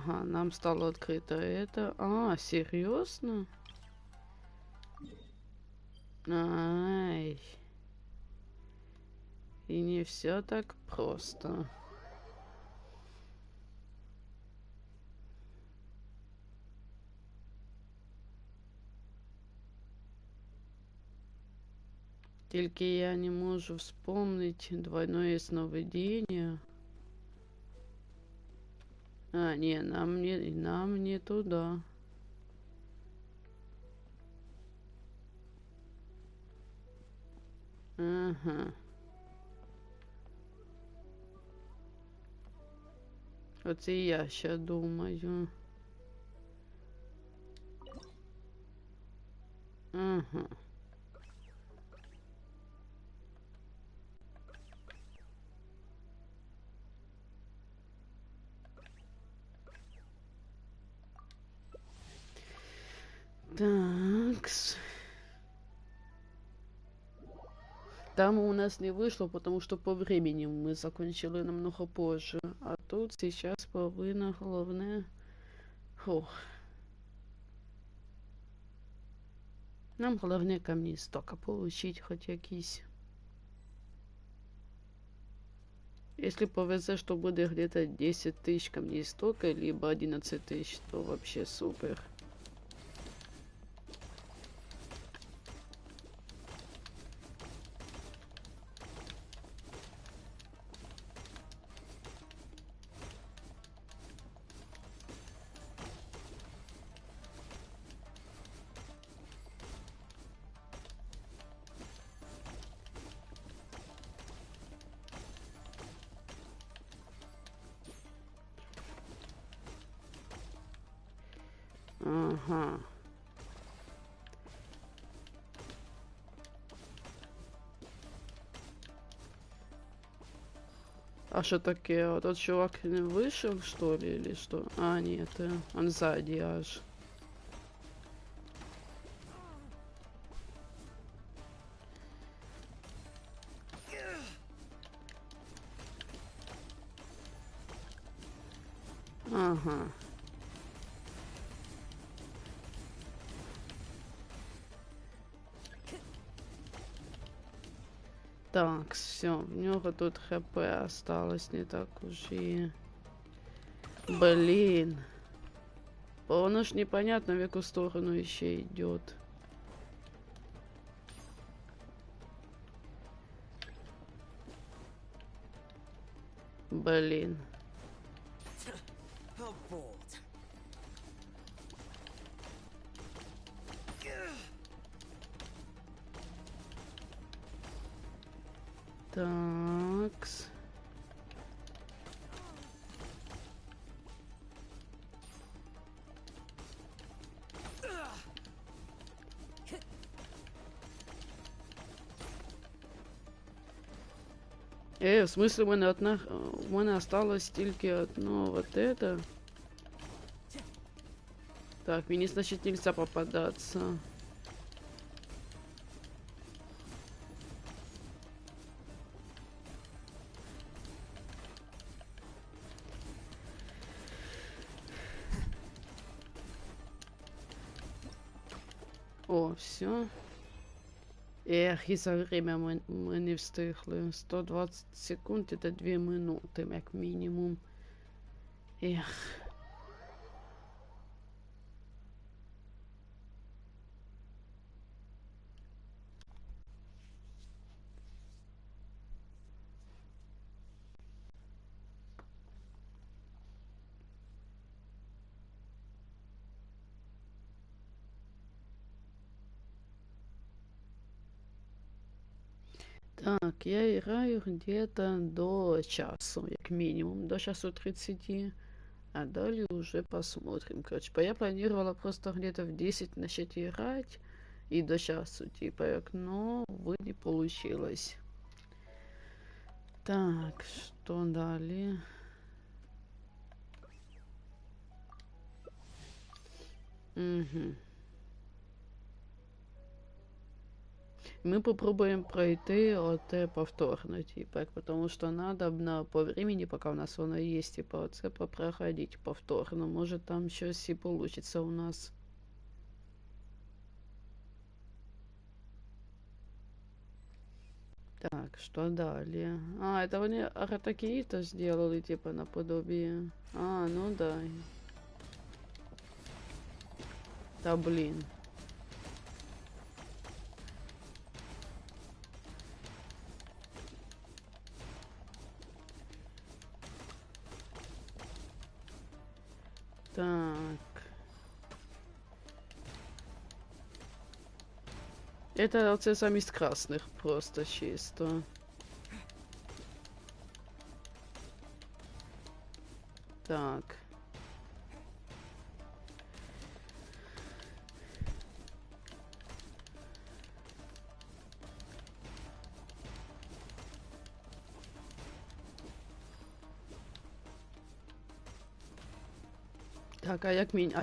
Ага, нам стало открыто это. А, серьезно? Ай. И не все так просто. Тільки я не можу вспомнить двойное сновидение. А, не, нам не туда. Ага. Оце і я ще думаю. Ага. Такс. Там у нас не вышло, потому что по времени мы закончили намного позже. А тут сейчас повинна головне. Фух. Нам головне камні стока получить хоть якісь. Если повезет, что будет где-то 10 тысяч камней стока, либо 11 тысяч, то вообще супер. Ага. А что такое? Тот чувак не вышел, что ли, или что? А, нет, он сзади аж. Ага. Так, все, в нього тут хп осталось не так уж и... Блин. Он уж непонятно, в какую сторону еще идет. Блин. Такс. В смысле, у мене осталось тільки одно вот это. Так, мне, значит, нельзя попадаться. О, все. Эх, и за время мы не встигли. 120 секунд это 2 минуты, как минимум. Эх. Так, я играю где-то до часу, как минимум, до часу 30, а далее уже посмотрим. Короче, я планировала просто где-то в 10 начать играть и до часу, типа, но, увы, не получилось. Так, что далее? Угу. Мы попробуем пройти оце повторно, типа, потому что надо по времени, пока у нас воно есть, типа, оце попроходить повторно. Может там щось і получится у нас. Так, что далее? А, это они Аратакиита сделали, типа, наподобие. А, ну да. Да блин. Так. Это оце замість красных просто чисто. Так. Так, а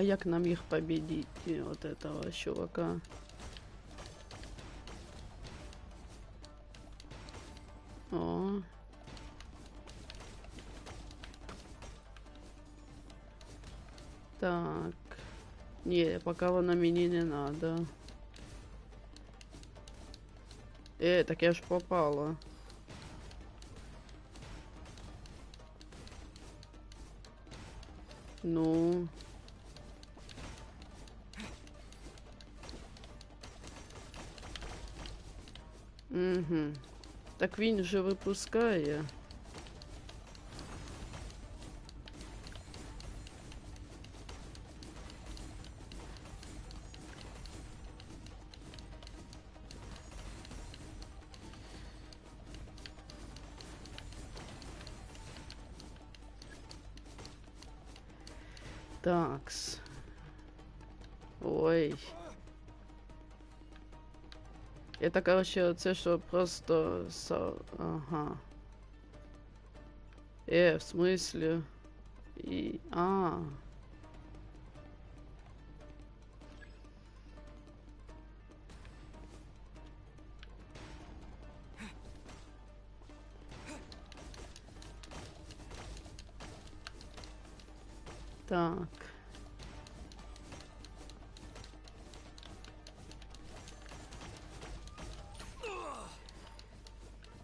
як нам їх победить, вот этого чувака? О. Так. Не, пока воно мені не надо. Так я ж попала. Ну. Угу. Так він же випускає. Такс. Ой. Это, короче, це що просто... Ага. В смысле? И... Так.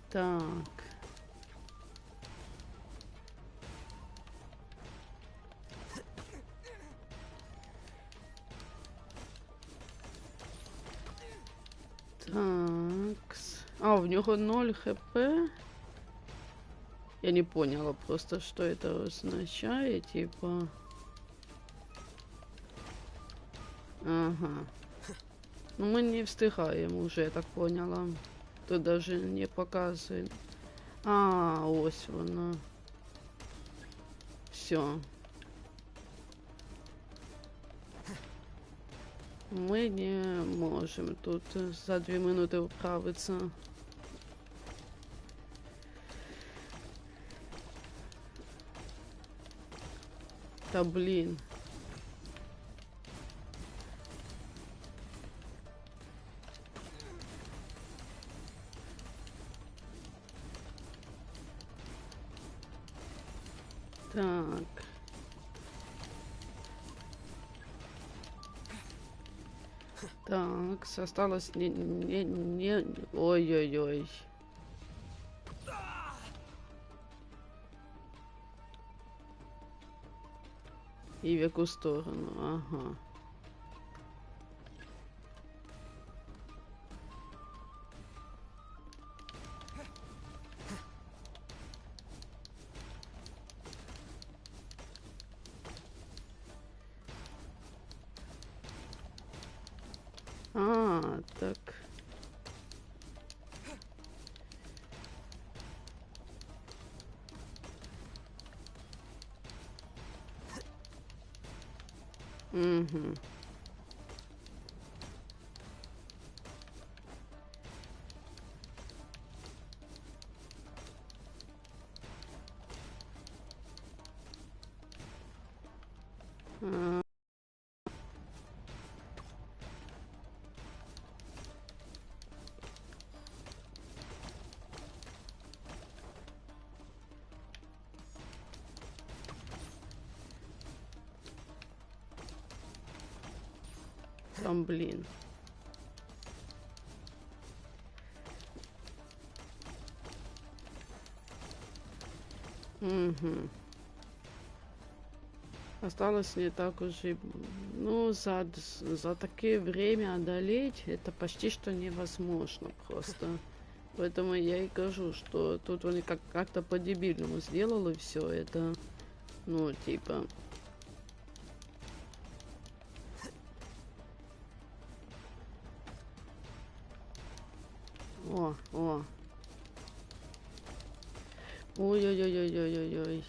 Так. Такс. А, у нього 0 хп. Я не поняла просто, что это означает, типа... Ага. Ну, мы не встигаем уже, я так поняла. Тут даже не показывает. А, ось воно. Все. Мы не можем тут за 2 минуты управиться. Да блин. Так. Так, осталось не... Ой-ой-ой. И в яку сторону, ага. Так. Угу. Там, блин. Угу. Осталось не так уже. Ну, за такое время одолеть это почти что невозможно просто. Поэтому я и кажу, что тут он как-то по-дебильному сделал и все это. Ну, типа. О. Ой-ой-ой-ой-ой-ой-ой.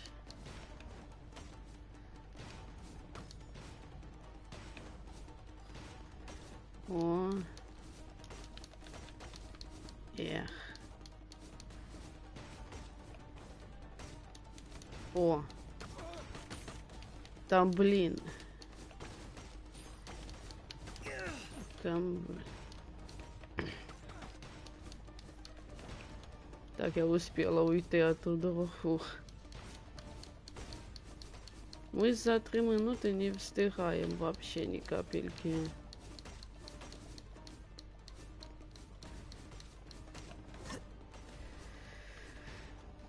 О. Эх. О. Там, блин. Там... Так, я успела уйти оттуда. Фух. Мы за 3 минуты не встигаем вообще ни капельки.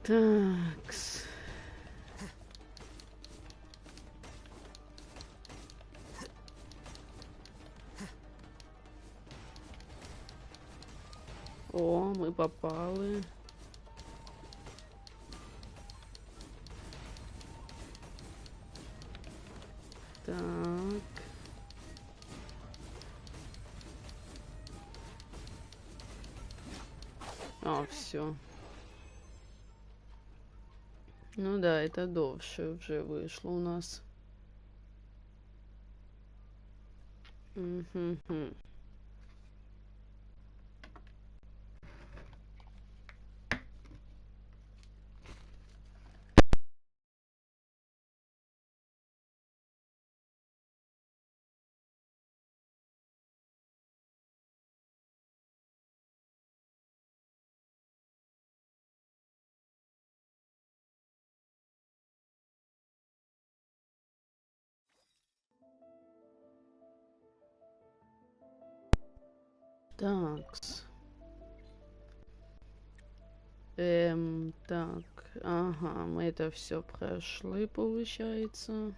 Такс. О, мы попали. Так. А, все. Ну да, это довше уже вышло у нас. Угу. Такс. Так. Ага, мы это все прошли, получается.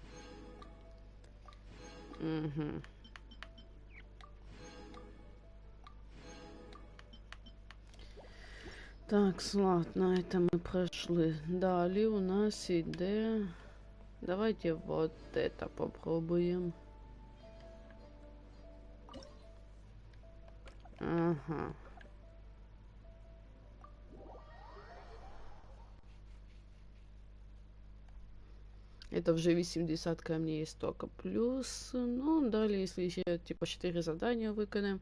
Угу. Так, ладно, это мы прошли. Далее у нас идея. Давайте вот это попробуем. Ага. Это вже 80 камней есть только плюс. Ну, далее, если еще типа 4 задания выконаем.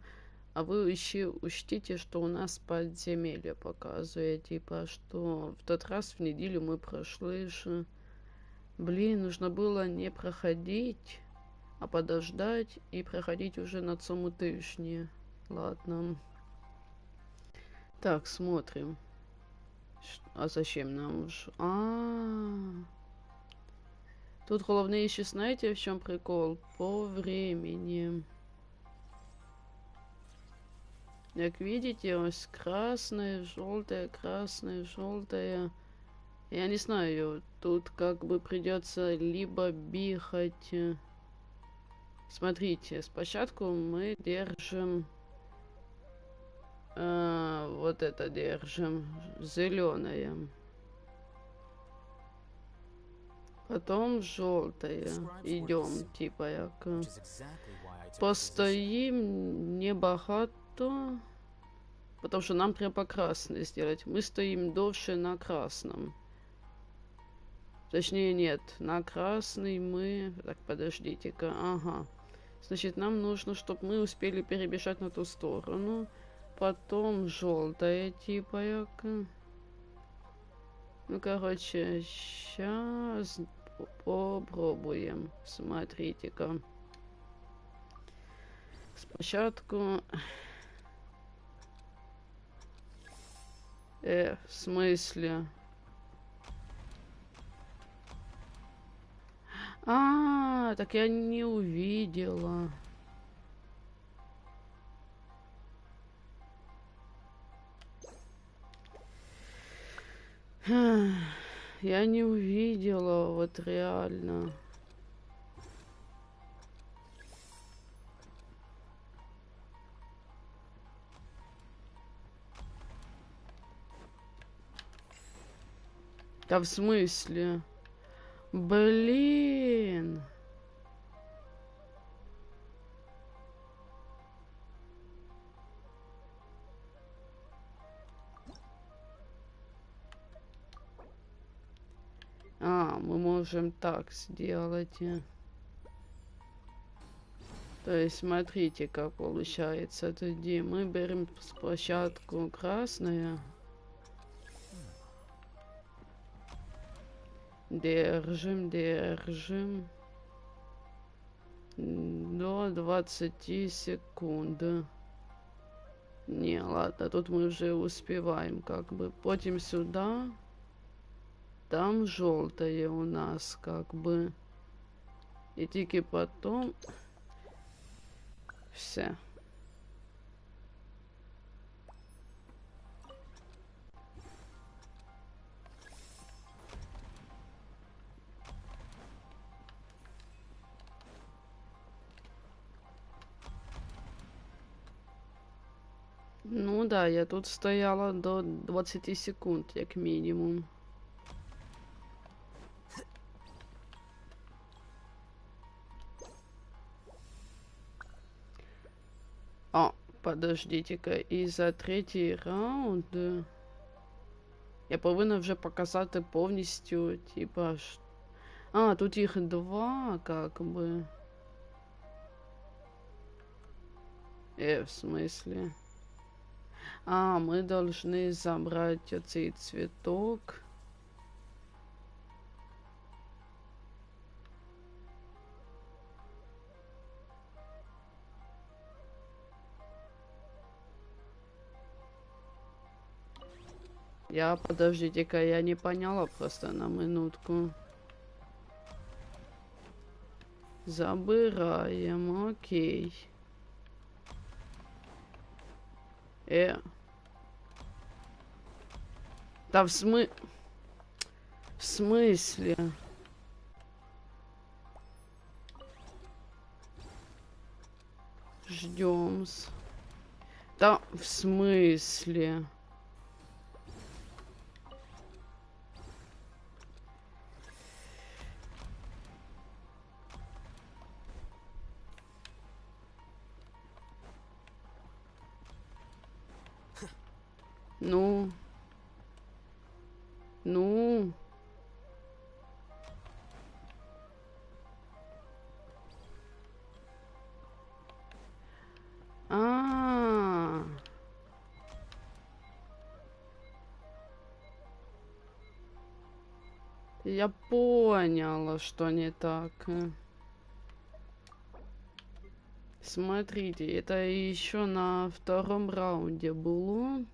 А вы еще учтите, что у нас подземелье показывает. Типа, что в тот раз в неделю мы прошли же. Блин, нужно было не проходить, а подождать и проходить уже на цьому тижні. Ладно. Так, смотрим. А зачем нам уж? Тут головне еще, знаете, в чем прикол? По времени. Как видите, ось красное, желтое. Я не знаю, тут как бы придется либо бегать. Смотрите, спочатку мы держим вот это держим, зеленое. Потом желтое. Идем, типа, як. Постоим небагато, потому что нам треба красное сделать. Мы стоим дольше на красном. Точнее, нет, на красный мы... Так, подождите-ка, ага. Значит, нам нужно, чтобы мы успели перебежать на ту сторону. Потом желтое, типа, як. Ну, короче, сейчас попробуем. Смотрите-ка. Спочатку... в смысле? Так я не увидела. Я не увидела, вот реально. Да в смысле? Блин. Мы можем так сделать. То есть, смотрите, как получается. Тоді мы берем площадку красная. Держим. До 20 секунд. Не, ладно, тут мы уже успеваем, как бы. Потім сюда. Там желтое у нас, как бы. И тільки потом... Все. Ну да, я тут стояла до 20 секунд, як мінімум. Подождите-ка, і за третій раунд я повинна вже показати повністю, типа... тут їх два, как бы. В смысле? Мы должны забрать оцей цветок. Подождите-ка, я не поняла просто на минутку. Забираем, окей. Да в смысле? Ждем-с. Да в смысле? Ну. Я поняла, что не так. Смотрите, это еще на втором раунде было.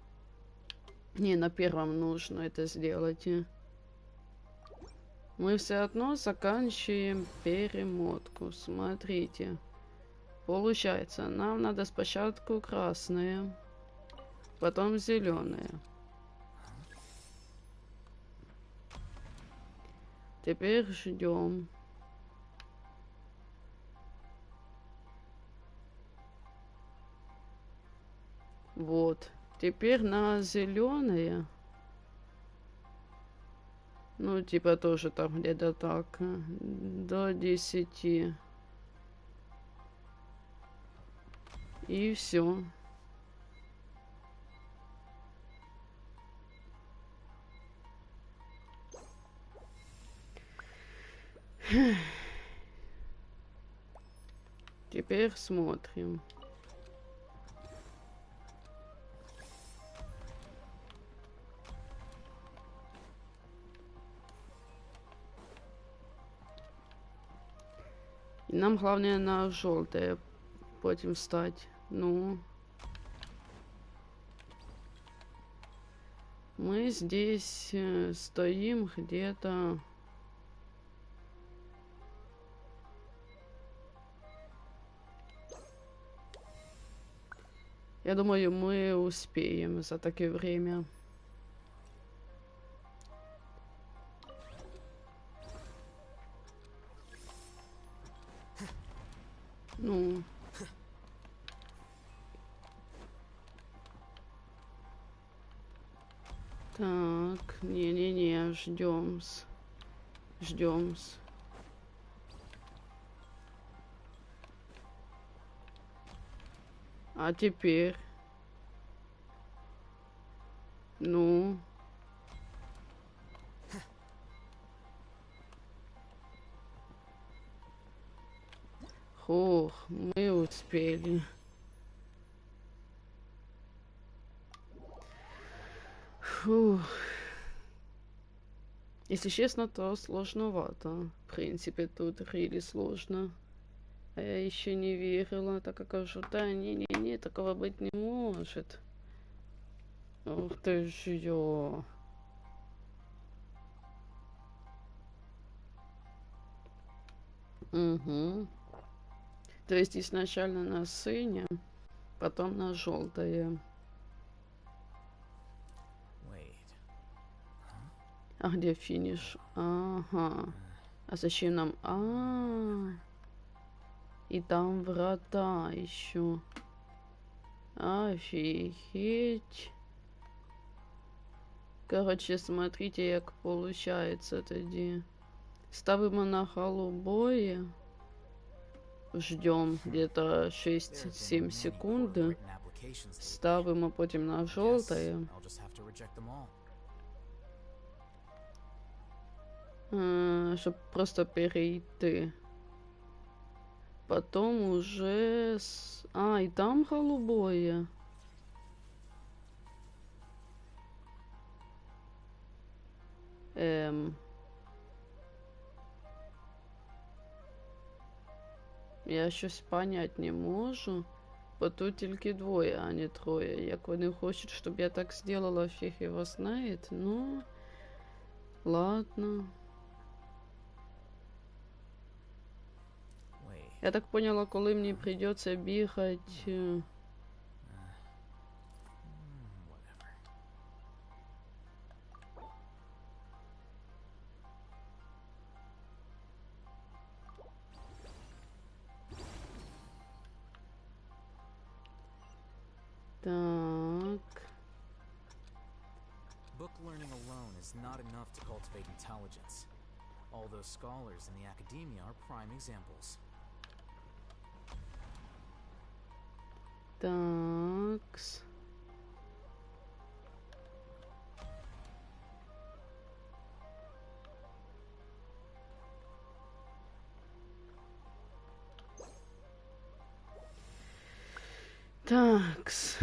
Не, на первом нужно это сделать. Мы все равно заканчиваем перемотку. Смотрите. Получается, нам надо спочатку красное, потом зеленое. Теперь ждем. Вот. Теперь на зеленое. Ну, типа тоже там где-то так. До 10. И все. Теперь смотрим. И нам главное на желтое потім встать. Ну. Мы здесь стоим где-то... Я думаю, мы успеем за такое время. Ну. Так, не-не-не, ждем-с. Ждем-с. А теперь? Ну. Хух, мы успели. Фух. Если честно, то сложновато. В принципе, тут really сложно. А я еще не верила, так как ожидаю. Не-не-не, такого быть не может. Ух ты ж ё. Угу. То есть изначально на сине, потом на желтое. А где финиш? Ага. А зачем нам? И там врата еще. Офигеть. Короче, смотрите, як получается тоді. Ставимо на голубое. Ждем где-то 6-7 секунд. Ставимо потім на желтое. Щоб просто перейти. Потом уже... и там голубое. Я щось понять не можу. Бо тут тільки двоє, а не троє. Як вони хочуть, щоб я так сделала, фіг його знає. Ну, ладно. Я так поняла, коли мені придется бігать... Так. Book learning alone is not enough to cultivate intelligence. Although scholars in the academia are prime examples. Такс. Такс.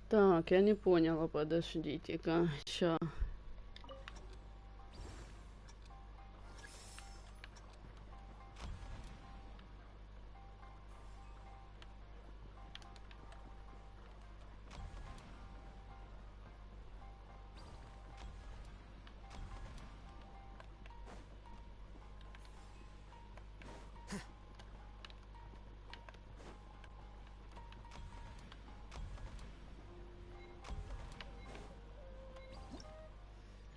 Так, я не поняла, подождите-ка. Ща.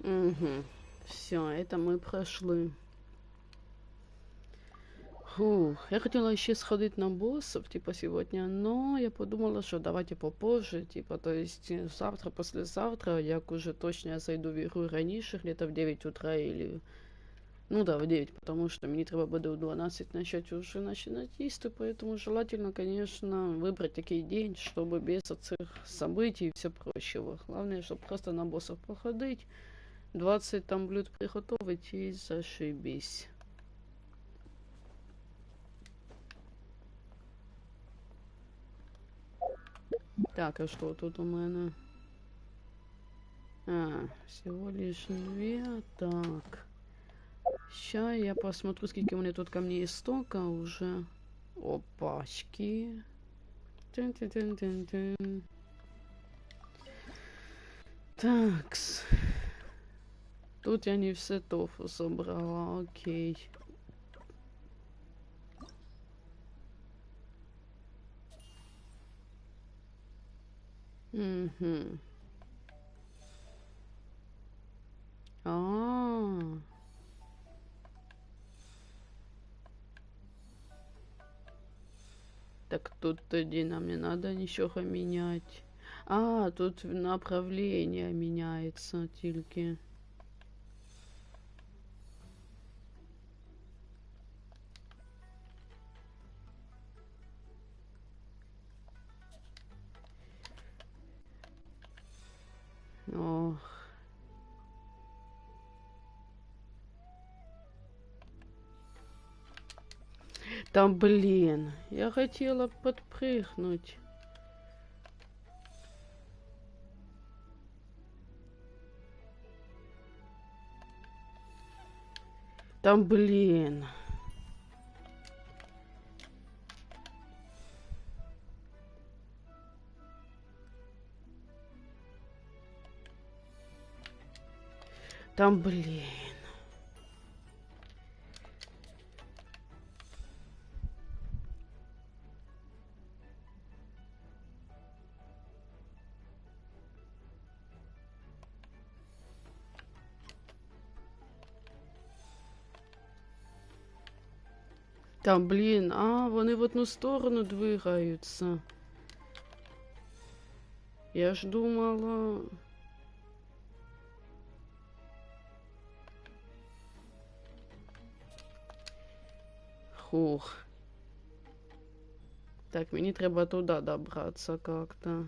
Угу. Все, это мы прошли. Фух, я хотела еще сходить на боссов, типа, сегодня, но я подумала, что давайте попозже, типа, то есть завтра, послезавтра, як уже точно я зайду в игру раньше, где-то в 9 утра или... Ну да, в 9, потому что мне треба буде в 12 начать уже начинать есть, поэтому желательно, конечно, выбрать такой день, чтобы без этих событий и все прочего. Главное, чтобы просто на боссов походить, 20 там блюд приготовить и зашибись. Так, а что тут у мене? Всего лишь 2. Так. Сейчас я посмотрю, сколько у меня тут камней истока уже. Опачки. Тын-тын-тын-тын-тын. Такс. Тут я не все тофу собрала, окей. Угу. Так тут тоді нам не надо ничего менять. Тут направление меняется тільки. Ох. Там, блин, я хотела подпрыгнуть. Там, блин. Там, блин. Там, блін, вони в одну сторону двигаються. Я ж думала... Хух. Так, мені треба туди добратися как-то.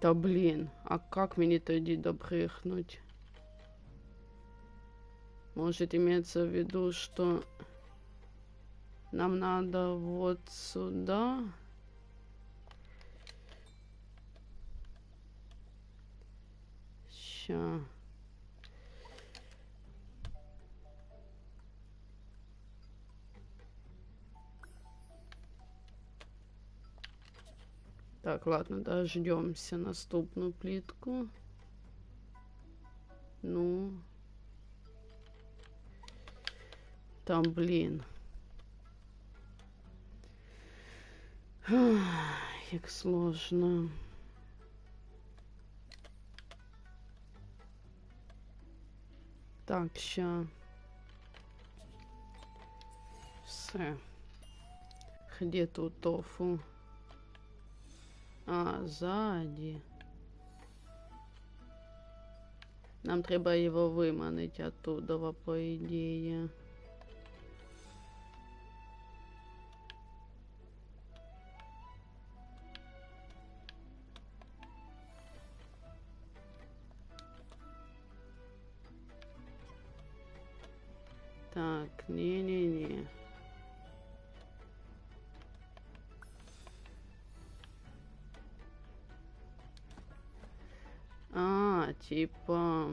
Та блін, а как мені тоді допрыгнуть? Может, имеется в виду, что нам надо вот сюда? Ща. Так, ладно, дождемся наступную плитку. Ну. Там, блин. Як сложно. Так, ща. Все. Где тут тофу? Сзади. Нам треба его выманить оттуда, по идее. Так, не-не-не. Типа...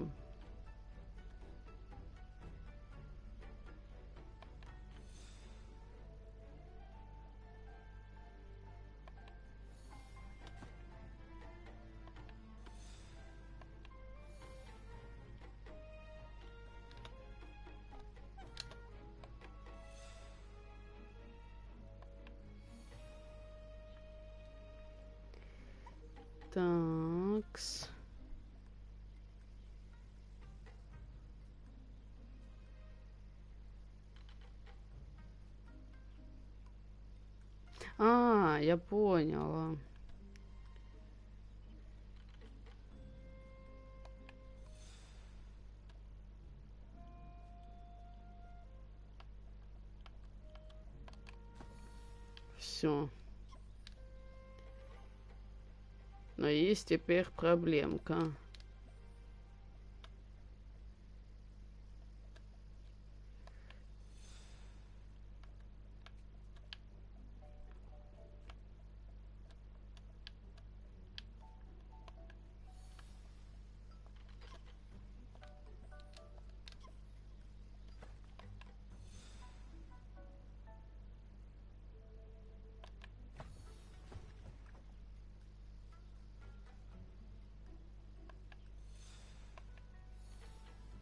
Такс. Я поняла. Все. Но есть теперь проблемка.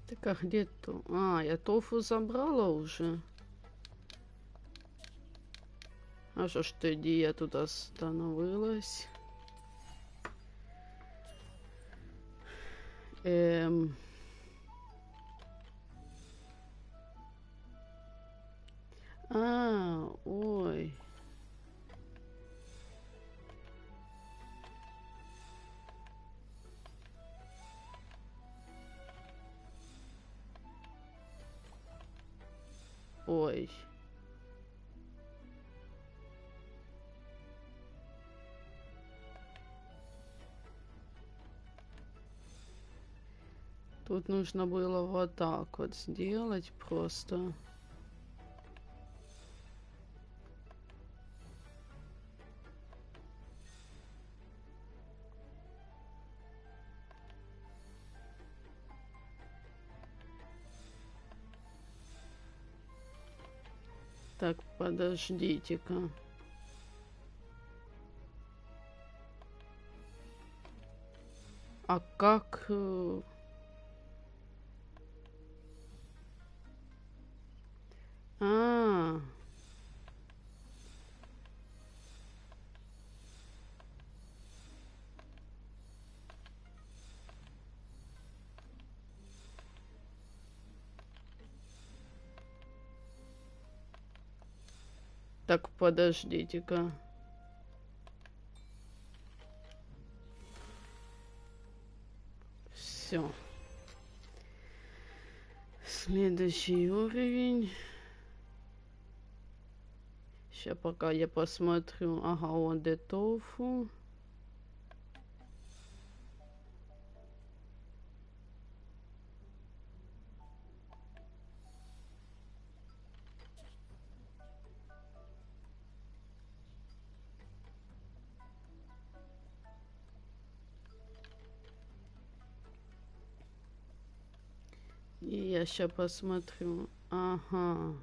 Так, а где то? А, я тофу забрала уже. А що ж тоді я тут остановилась? А, ой. Ой. Тут нужно было вот так вот сделать просто. Так, подождите-ка. А как... А, так, подождите-ка. Все. Следующий уровень. Сейчас пока я посмотрю. Ага, он де тофу. И я сейчас посмотрю. Ага.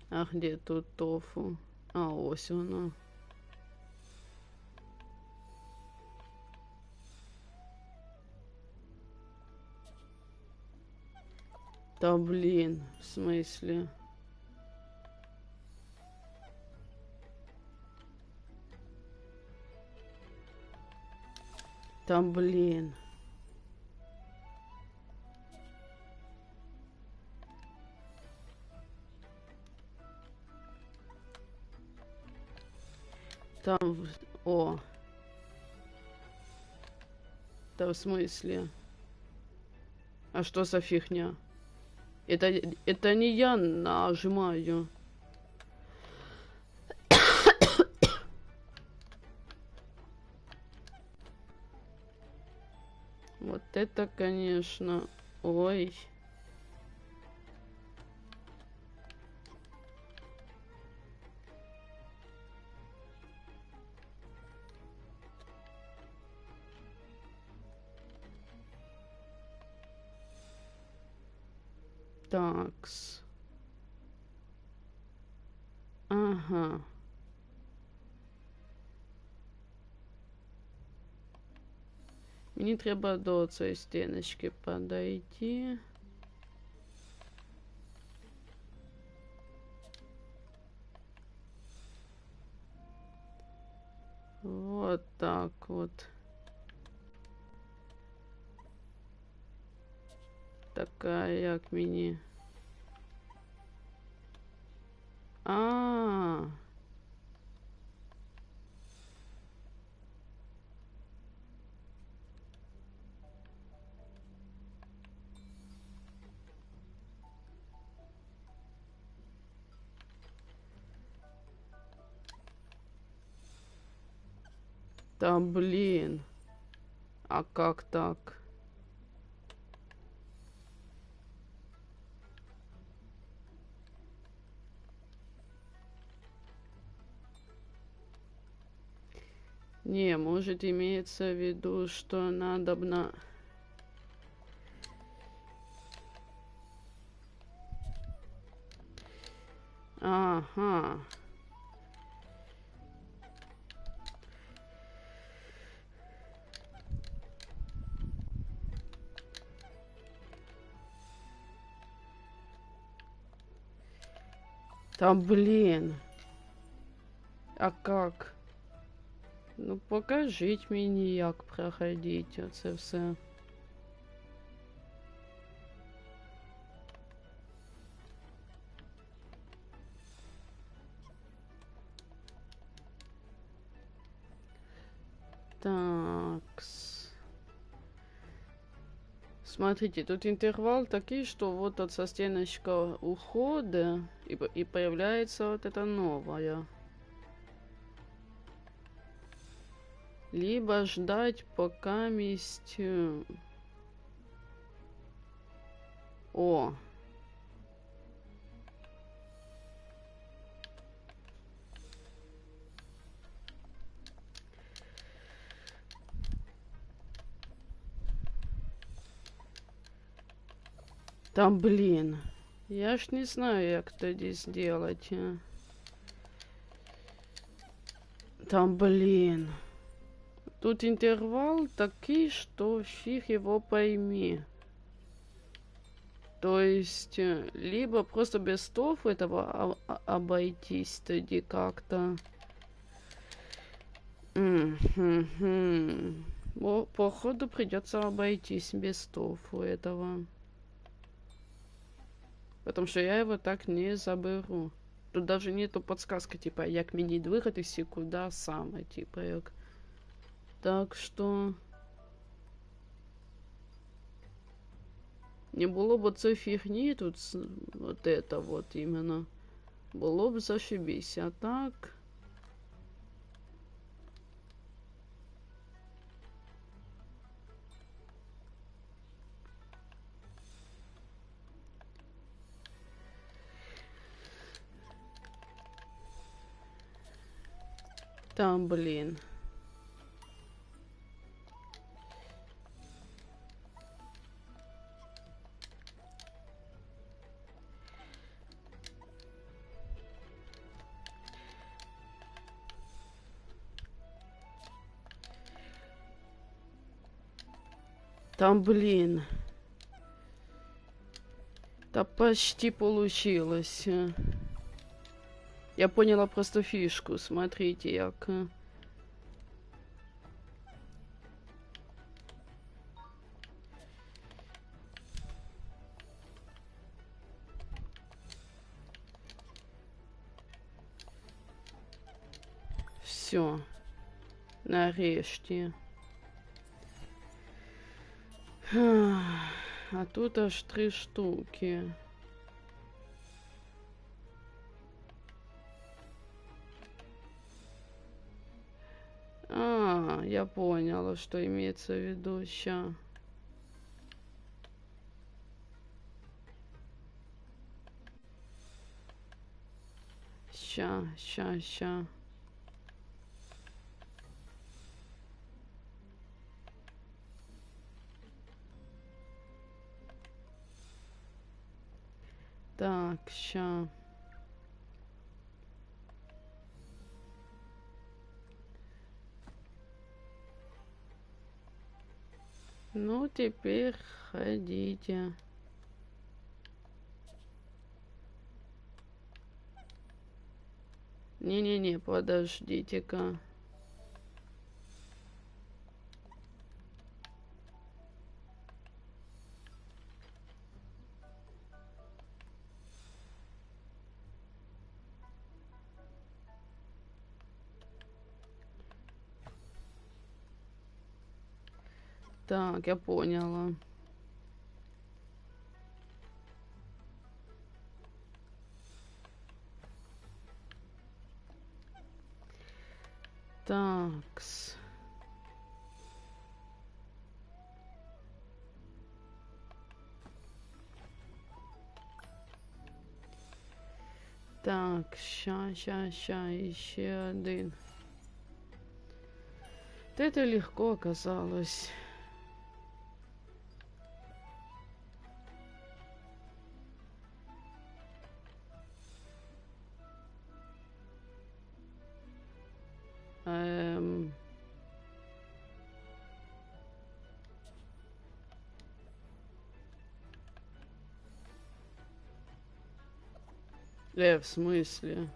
А где тут тофу? А, ось оно. Да блин, в смысле? Да блин. Там... О. Да в смысле? А что за фигня? Это не я нажимаю. Вот это, конечно. Ой. Такс. Ага. Мені треба до цієї стіночки подойти. Вот так вот. Такая, як мені. А. Да блин. А как так? Не, может имеется в виду, что надобно... Ага. Да блин. А как? Ну покажіть мені, як проходить оце все. Такс. Смотрите, тут интервал такой, что вот от со стеночка ухода и появляется вот это новое. Либо ждать, пока месть... О! Да блин. Я ж не знаю, как тоді сделать. Там блин. Тут интервал такой, что фиг его пойми. То есть, либо просто без стов этого обойтись тоді как-то. Походу придется обойтись без стов у этого. Потому что я его так не заберу. Тут даже нету подсказки, типа, як мені двигатись і куда саме, типа, як. Так что... Не было бы цієї фігні тут, вот это вот именно. Было бы зашибись, а так... Там, блин. Там, блин. Да почти получилось. Я поняла просто фишку. Смотрите, як... Все. Нарешті. А тут аж 3 штуки. Я поняла, что имеется в виду. Ща. Ща. Так, ща. Ну, теперь ходите. Не-не-не, подождите-ка. Так, я поняла. Такс. Так, ща, еще один. Вот это легко оказалось. В смысле?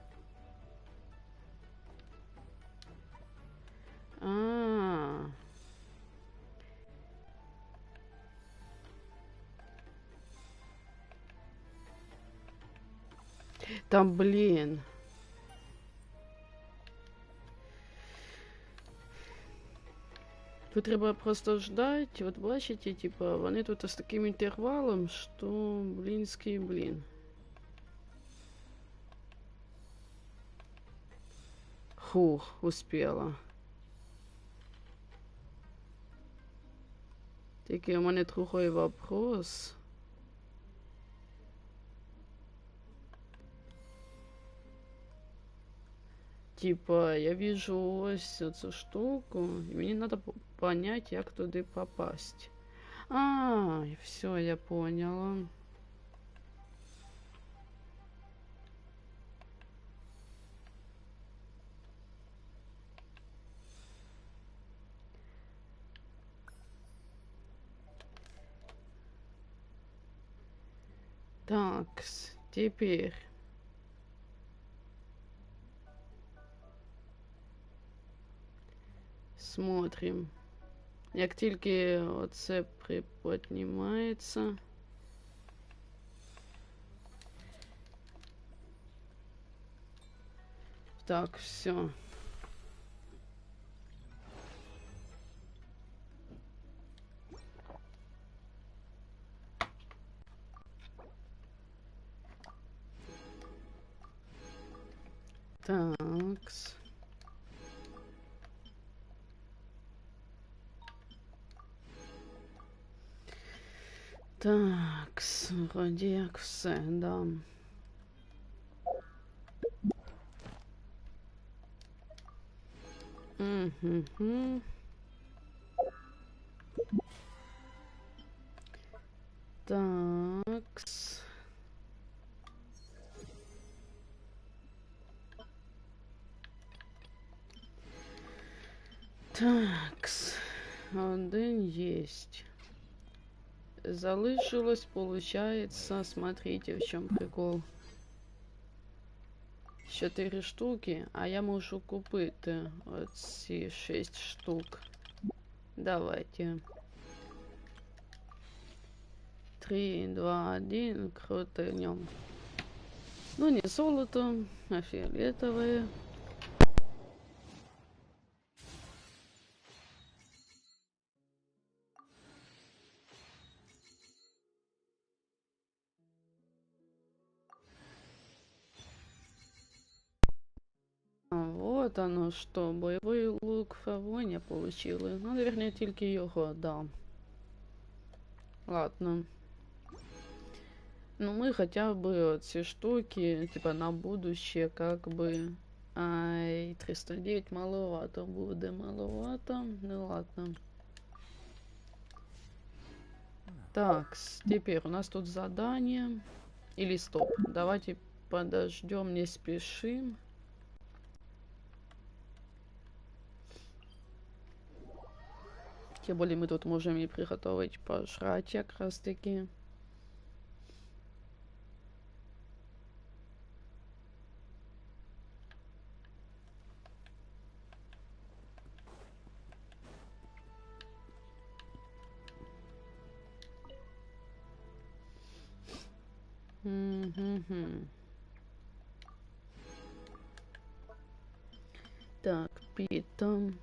Там, блін. Тут треба просто ждать. От бачите, типа, вони тут з таким інтервалом, що блінський блін. Хух, успела. Тільки у мене другой вопрос. Типа, я вижу ось цю штуку, і мені надо понять, як туди попасть. Все, я поняла. Так, теперь. Смотрим. Як тільки оце приподнімається. Так, все. Такс. Такс, вроді як все, да. Угу. Такс. Такс. Один есть. Залишилось, получается, смотрите, в чем прикол. 4 штуки, а я можу купити оці 6 штук. Давайте. 3, 2, 1, крутанем. Ну, не золото, а фиолетовое. Вот оно что, бойовий лук фавоня получили. Ну, наверное, тільки його, да. Ладно. Ну, мы хотя бы эти штуки, типа, на будущее, как бы... Ай, 309 маловато буде, маловато. Ну, ладно. Так, теперь у нас тут задание. Или стоп. Давайте подождем, не спешим. Тем более мы тут можем и приготовить пожрать как раз таки. Так, питом.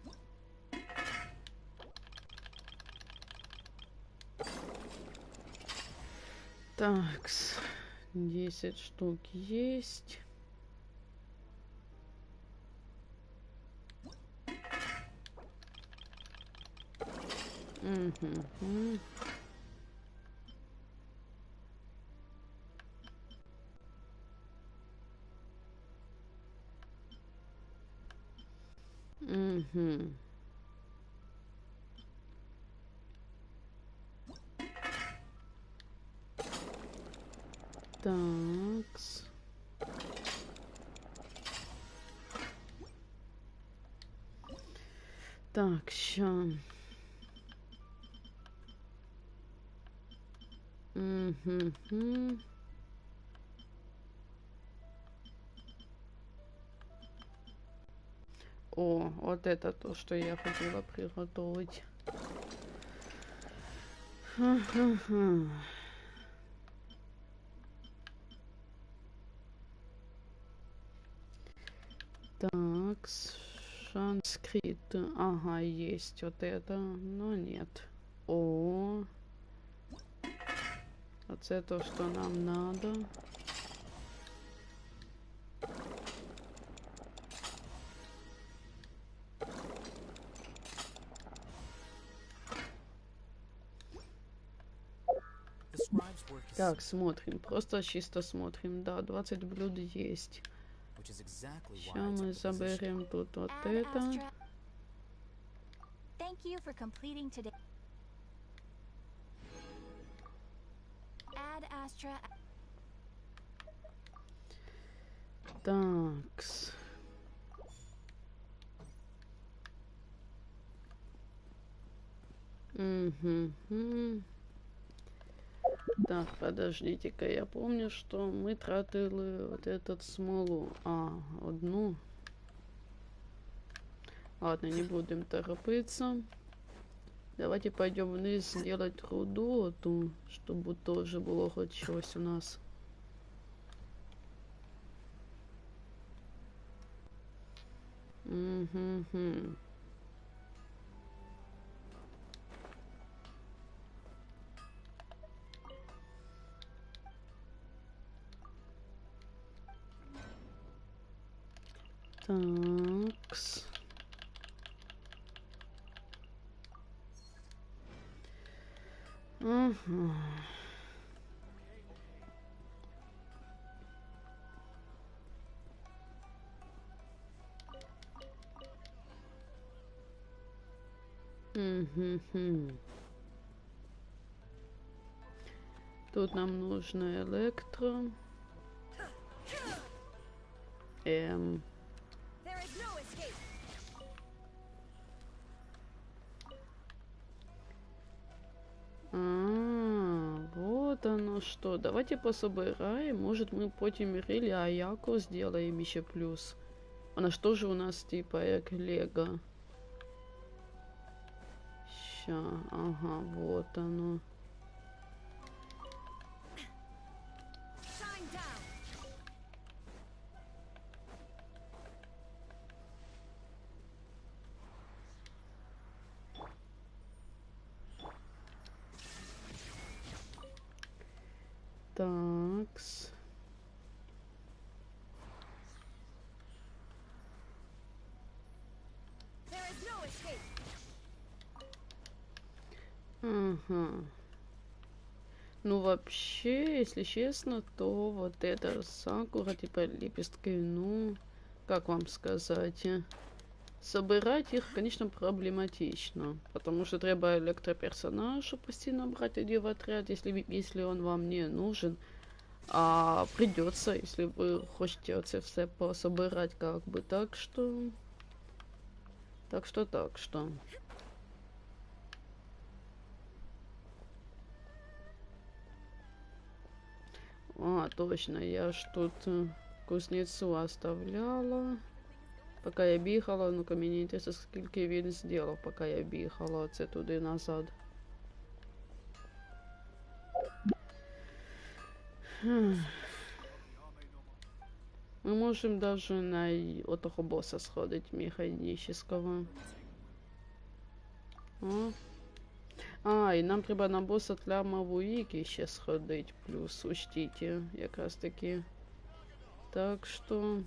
Так, 10 штук есть. Угу. Такс. Так, ща. Угу. О, вот это то, что я хотела приготовить. Ха-ха-ха. Так, санскрит. Ага, есть вот это, но нет. О, вот это, что нам надо. Так, смотрим, просто чисто смотрим. Да, 20 блюд есть. Сейчас мы заберем тут вот это. Такс. Угу. Так, подождите-ка, я помню, что мы тратили вот этот смолу. Одну. Ладно, не будем торопиться. Давайте пойдем вниз сделать руду эту, чтобы тоже было хоть что-то у нас. Угу. Такс. Ага. Угу. Тут нам нужно электро. Вот оно что. Давайте пособираем. Может, мы потім рили Аяку сделаем еще плюс. Она что же у нас типа як лего. Ща, ага, вот оно. Такс. Ага. Ну вообще, если честно, то вот это сакура, типа лепестки, ну, как вам сказать, собирать их, конечно, проблематично, потому что треба электроперсонажа постійно брать один в отряд, если он вам не нужен. А придется, если вы хотите это все пособирать, как бы, так что. Точно, я ж тут кузнецу оставляла. Пока я бігала, ну-ка мені інтересно, скільки він зробив, пока я бігала, це туди назад. Мы можем даже на отого босса сходить механического. И нам треба на босса для Мавуїки ще сходить, плюс учтите, якраз таки. Так что...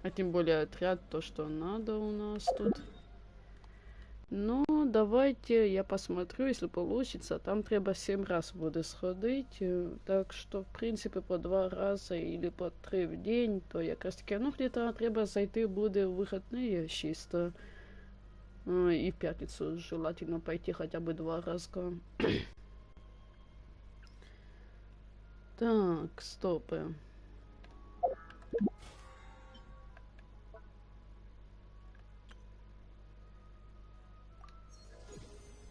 А тем более отряд, то, что надо у нас тут. Ну, давайте я посмотрю, если получится. Там треба 7 раз буде сходити. Так що, в принципі, по 2 рази или по 3 в день, то якраз таки, ну, где-то треба зайти буде в вихідні чисто. И в пятницу желательно пойти хотя бы 2 раза. Так, стопы.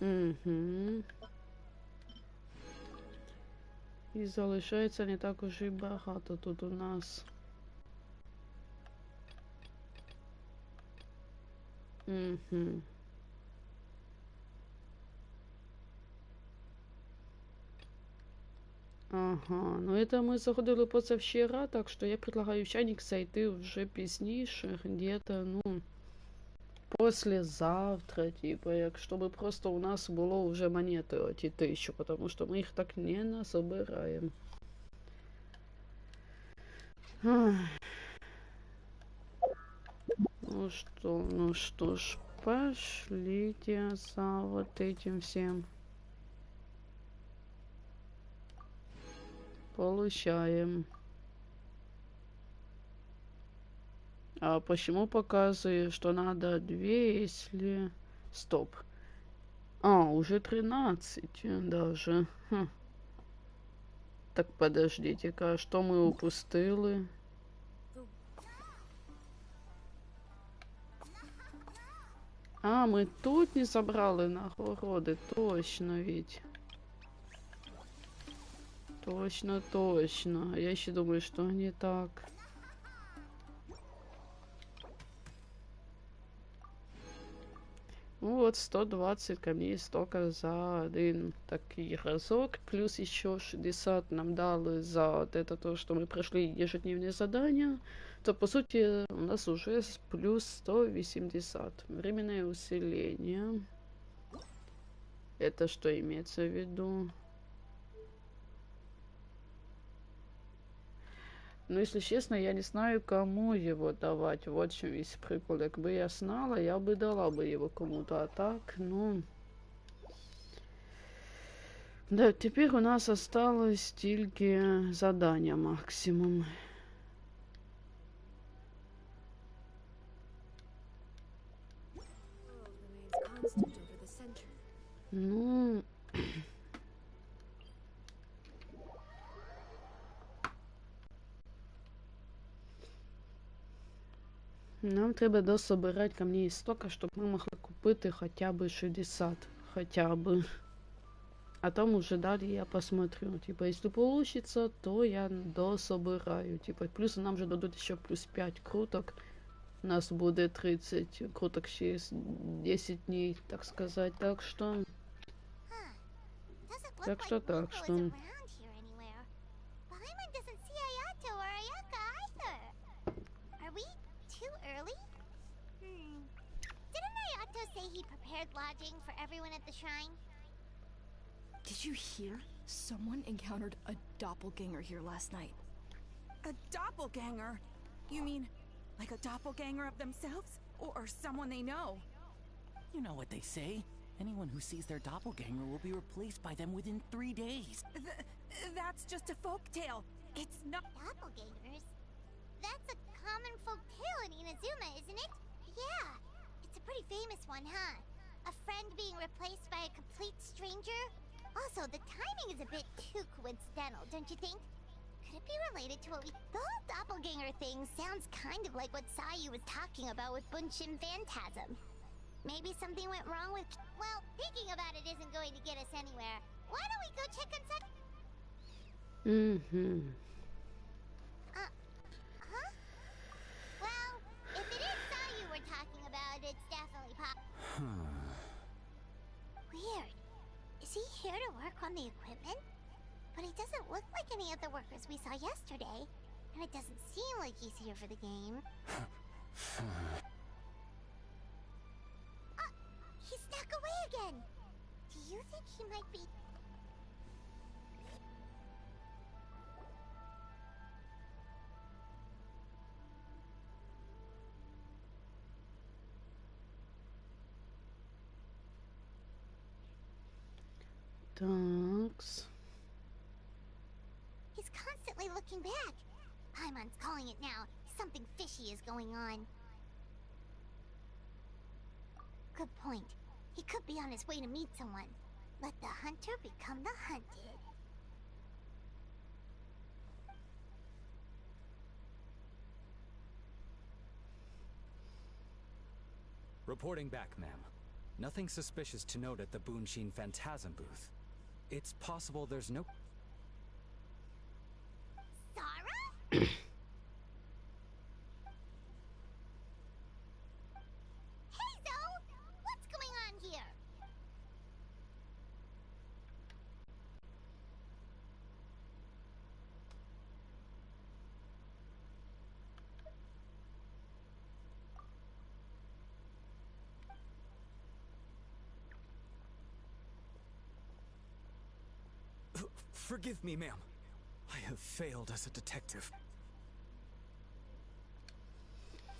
Угу. І залишається не так уже і багато тут у нас. Угу. Ага, ну это мы заходили позавчера, так що я предлагаю чайник зайти вже пізніше, где-то, ну, послезавтра, типа, як щоб просто у нас було вже монети оті 1000, потому що ми їх так не насобираємо. Ну что ж, пошлите за вот этим всем. Получаем. А почему показывает, что надо 2, если... Стоп. А, уже 13 даже. Хм. Так, подождите-ка, что мы упустили? А, мы тут не собрали нагороды, точно ведь. Точно, точно. Я еще думаю, что не так. Ну вот, 120 камней столько за один такий разок. Плюс еще 60 нам дали за вот это то, что мы прошли ежедневные задания. То, по сути, у нас уже плюс 180. Временное усиление. Это что имеется в виду? Ну, если честно, я не знаю, кому его давать. Вот в чем весь прикол. Якби я знала, я бы дала бы его кому-то. А так, ну... Да, теперь у нас осталось только задания максимум. Ну... Нам треба дособирати камней столько, щоб ми могли купити хоча б 60. Хоча б. А там уже далее я посмотрю. Типа, если получится, то я дособираю. Типа, плюс нам же дадут еще плюс 5 круток. У нас будет 30 круток через 10 дней, так сказать. Так что... Так что... He prepared lodging for everyone at the shrine. Did you hear? Someone encountered a doppelganger here last night. A doppelganger? You mean like a doppelganger of themselves? Or someone they know? You know what they say. Anyone who sees their doppelganger will be replaced by them within 3 days. That's just a folktale. It's not... Doppelgangers? That's a common folktale in Inazuma, isn't it? Yeah. It's a pretty famous one, huh? A friend being replaced by a complete stranger? Also, the timing is a bit too coincidental, don't you think? Could it be related to what we... The whole doppelganger thing sounds kind of like what Sayu was talking about with Bunshin Phantasm. Maybe something went wrong with... Well, thinking about it isn't going to get us anywhere. Why don't we go check on Sayu? Mm-hmm. Huh? Well, if it is Sayu we're talking about, it's definitely pop... Weird. Is he here to work on the equipment? But he doesn't look like any of the workers we saw yesterday. And it doesn't seem like he's here for the game. He snuck away again! Do you think he might be... Такс. He's constantly looking back. Paimon's calling it now. Something fishy is going on. Good point. He could be on his way to meet someone. Let the hunter become the hunted. Reporting back, ma'am. Nothing suspicious to note at the Boonshin Phantasm booth. It's possible there's no... Sarah? Hey, Zoe! What's going on here? Forgive me, ma'am. I have failed as a detective.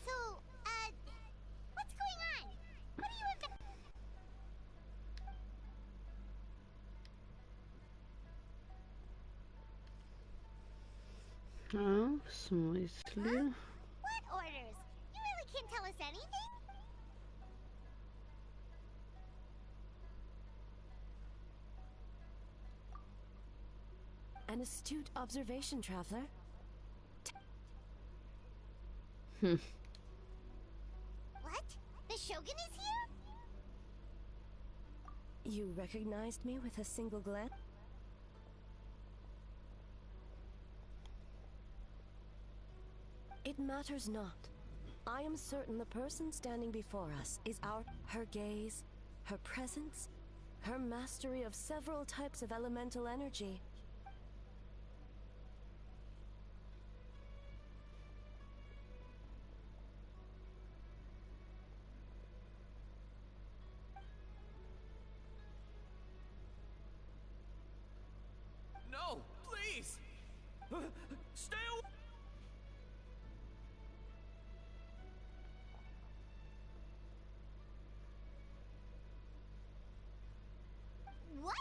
So, what's going on? What are you В смысле? What orders? You really can't tell us anything? An astute observation, traveler. What? The Shogun is here? You recognized me with a single glance? It matters not. I am certain the person standing before us is her gaze, her presence, her mastery of several types of elemental energy. No, please! Stay away! What?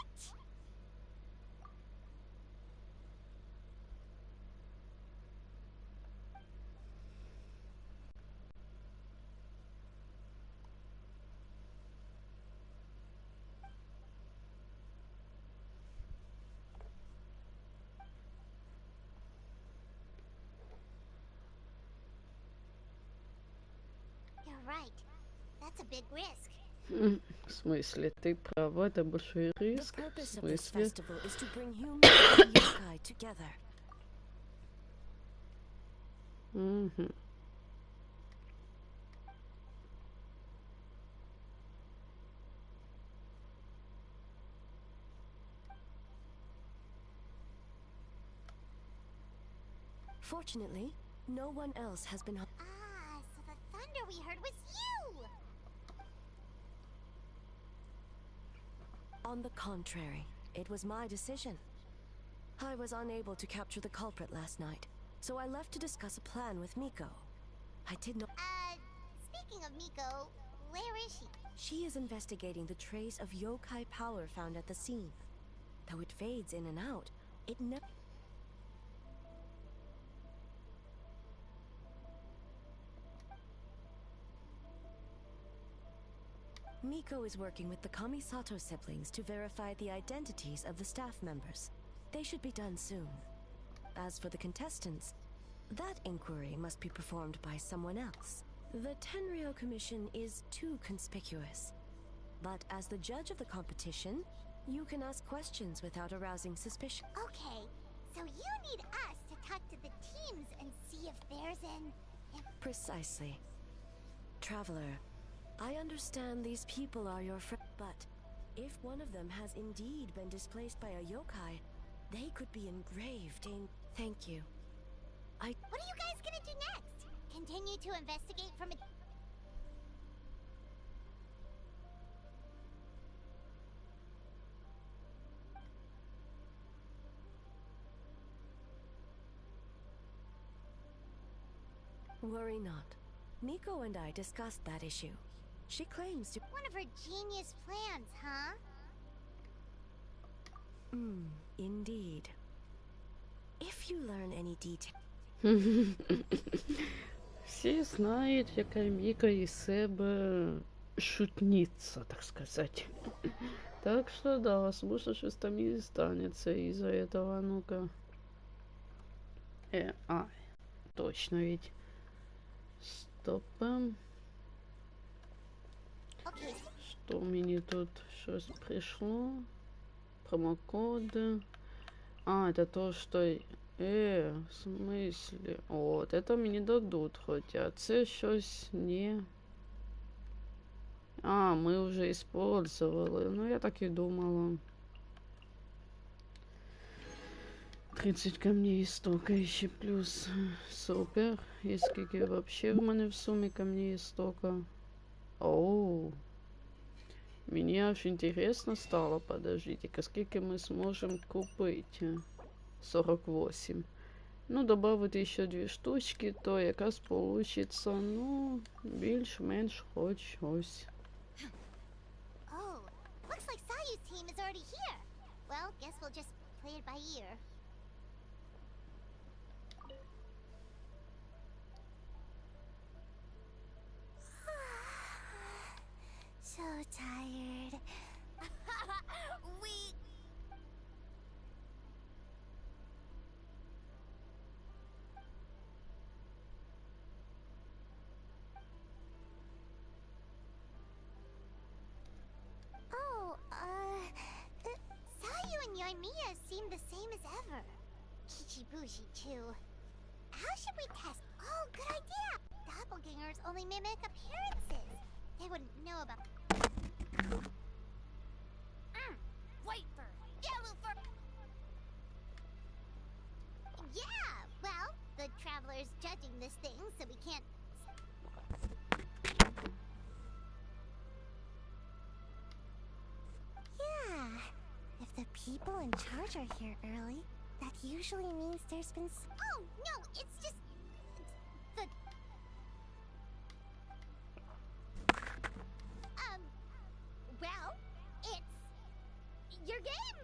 You're right. That's a big risk. В смысле, ты права, это большой The риск. В purpose of this смысле? festival is to bring humans and yokai together. Угу. Fortunately, no one else has been. Ah, so the thunder we heard was you! On the contrary, it was my decision. I was unable to capture the culprit last night, so I left to discuss a plan with Miko. I did not. Speaking of Miko, where is she? She is investigating the trace of yokai power found at the scene. Though it fades in and out, it never. Miko is working with the Kamisato siblings to verify the identities of the staff members. They should be done soon. As for the contestants, that inquiry must be performed by someone else. The Tenryo Commission is too conspicuous. But as the judge of the competition, you can ask questions without arousing suspicion. Okay, so you need us to talk to the teams and see if there's an... Precisely. Traveler, I understand these people are your friends, but if one of them has indeed been displaced by a yokai, they could be in grave danger. Thank you. What are you guys gonna do next? Continue to investigate from a... Worry not. Miko and I discussed that issue. She claims to... One of her genius plans, huh? Indeed. If you learn any detail. Всі знають, яка Міка із себе шутниця, так сказать. Так что да, возможно, что там и станется из-за этого. Ну-ка. Точно ведь. Стопом. Что мне тут что пришло? Промокоды. Это то, что... в смысле? Вот, это мне дадут, хотя це щось не... мы уже использовали. Ну, я так и думала. 30 камней истока еще плюс. Супер. И сколько вообще в мене в сумме камней истока? Оу. Мне аж интересно стало. Подождите-ка, сколько мы сможем купить? 48. Ну, добавить еще 2 штучки, то якраз получится, ну, більш-менш хоч щось. Oh, looks like Sayu's team is already here. Well, guess we'll just play it by ear. So tired. Sayu and Yoimiya seem the same as ever. Kichibushi too. How should we test? Oh, good idea! Doppelgangers only mimic appearances. They wouldn't know about... White fur! Yellow fur! Yeah! Well, the Traveler's judging this thing, so we can't... Yeah. If the people in charge are here early, that usually means there's been... Oh, no! It's just... the... Well, it's... your game!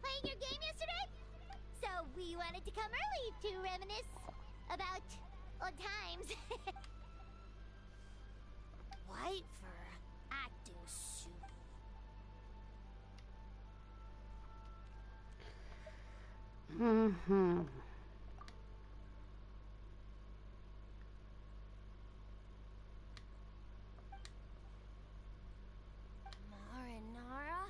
Playing your game yesterday? So we wanted to come early to reminisce about old times. White fur, acting soup. Marinara?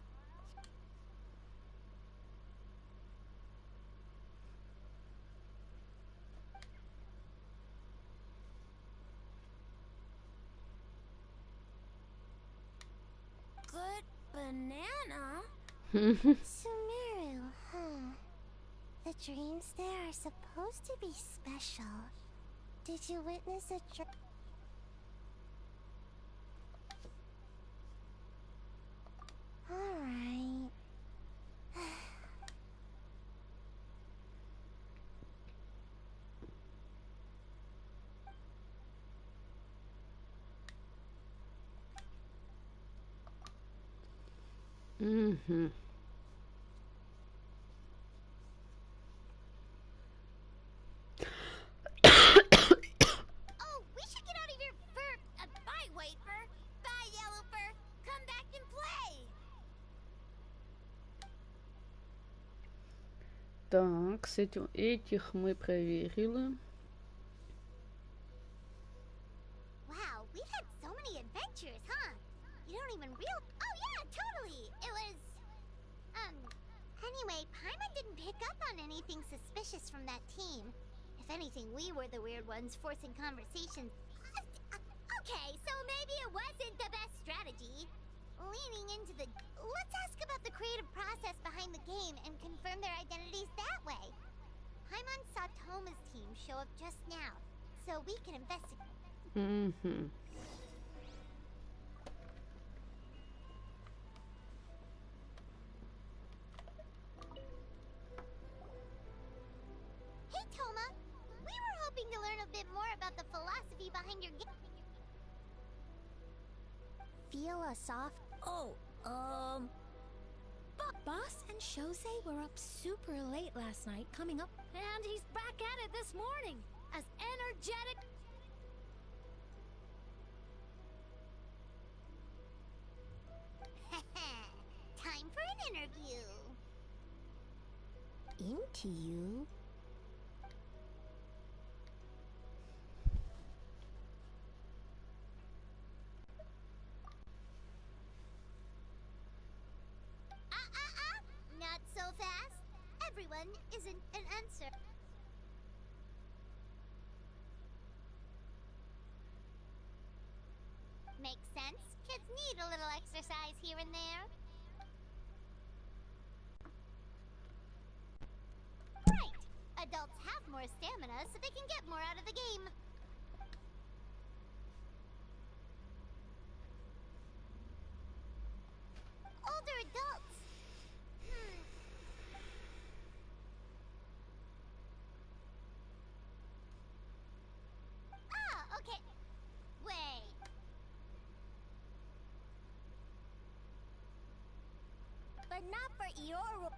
Good banana? Sumeru, huh? The dreams there are supposed to be special. Did you witness a dream? Alright. Так, с этих мы проверили. Wow, we've had so many adventures, huh? You don't even real... Oh yeah, totally! It was... Anyway, Paimon didn't pick up on anything suspicious from that team. If anything, we were the weird ones forcing conversations. Okay, so maybe it wasn't the best strategy. Leaning into the... Let's ask about the creative process behind the game and confirm their identities that way. Paimon saw Toma's team show up just now, so we can investigate. Hey Toma, we were hoping to learn a bit more about the philosophy behind your game. Feel a soft... Oh, Boss and Shosei were up super late last night, coming up, and he's back at it this morning, as energetic. Time for an interview. Into you? Not so fast. Everyone isn't an answer. Makes sense. Kids need a little exercise here and there. Right. Adults have more stamina so they can get more out of the game. Older adults. Ah, okay. Wait. But not for your...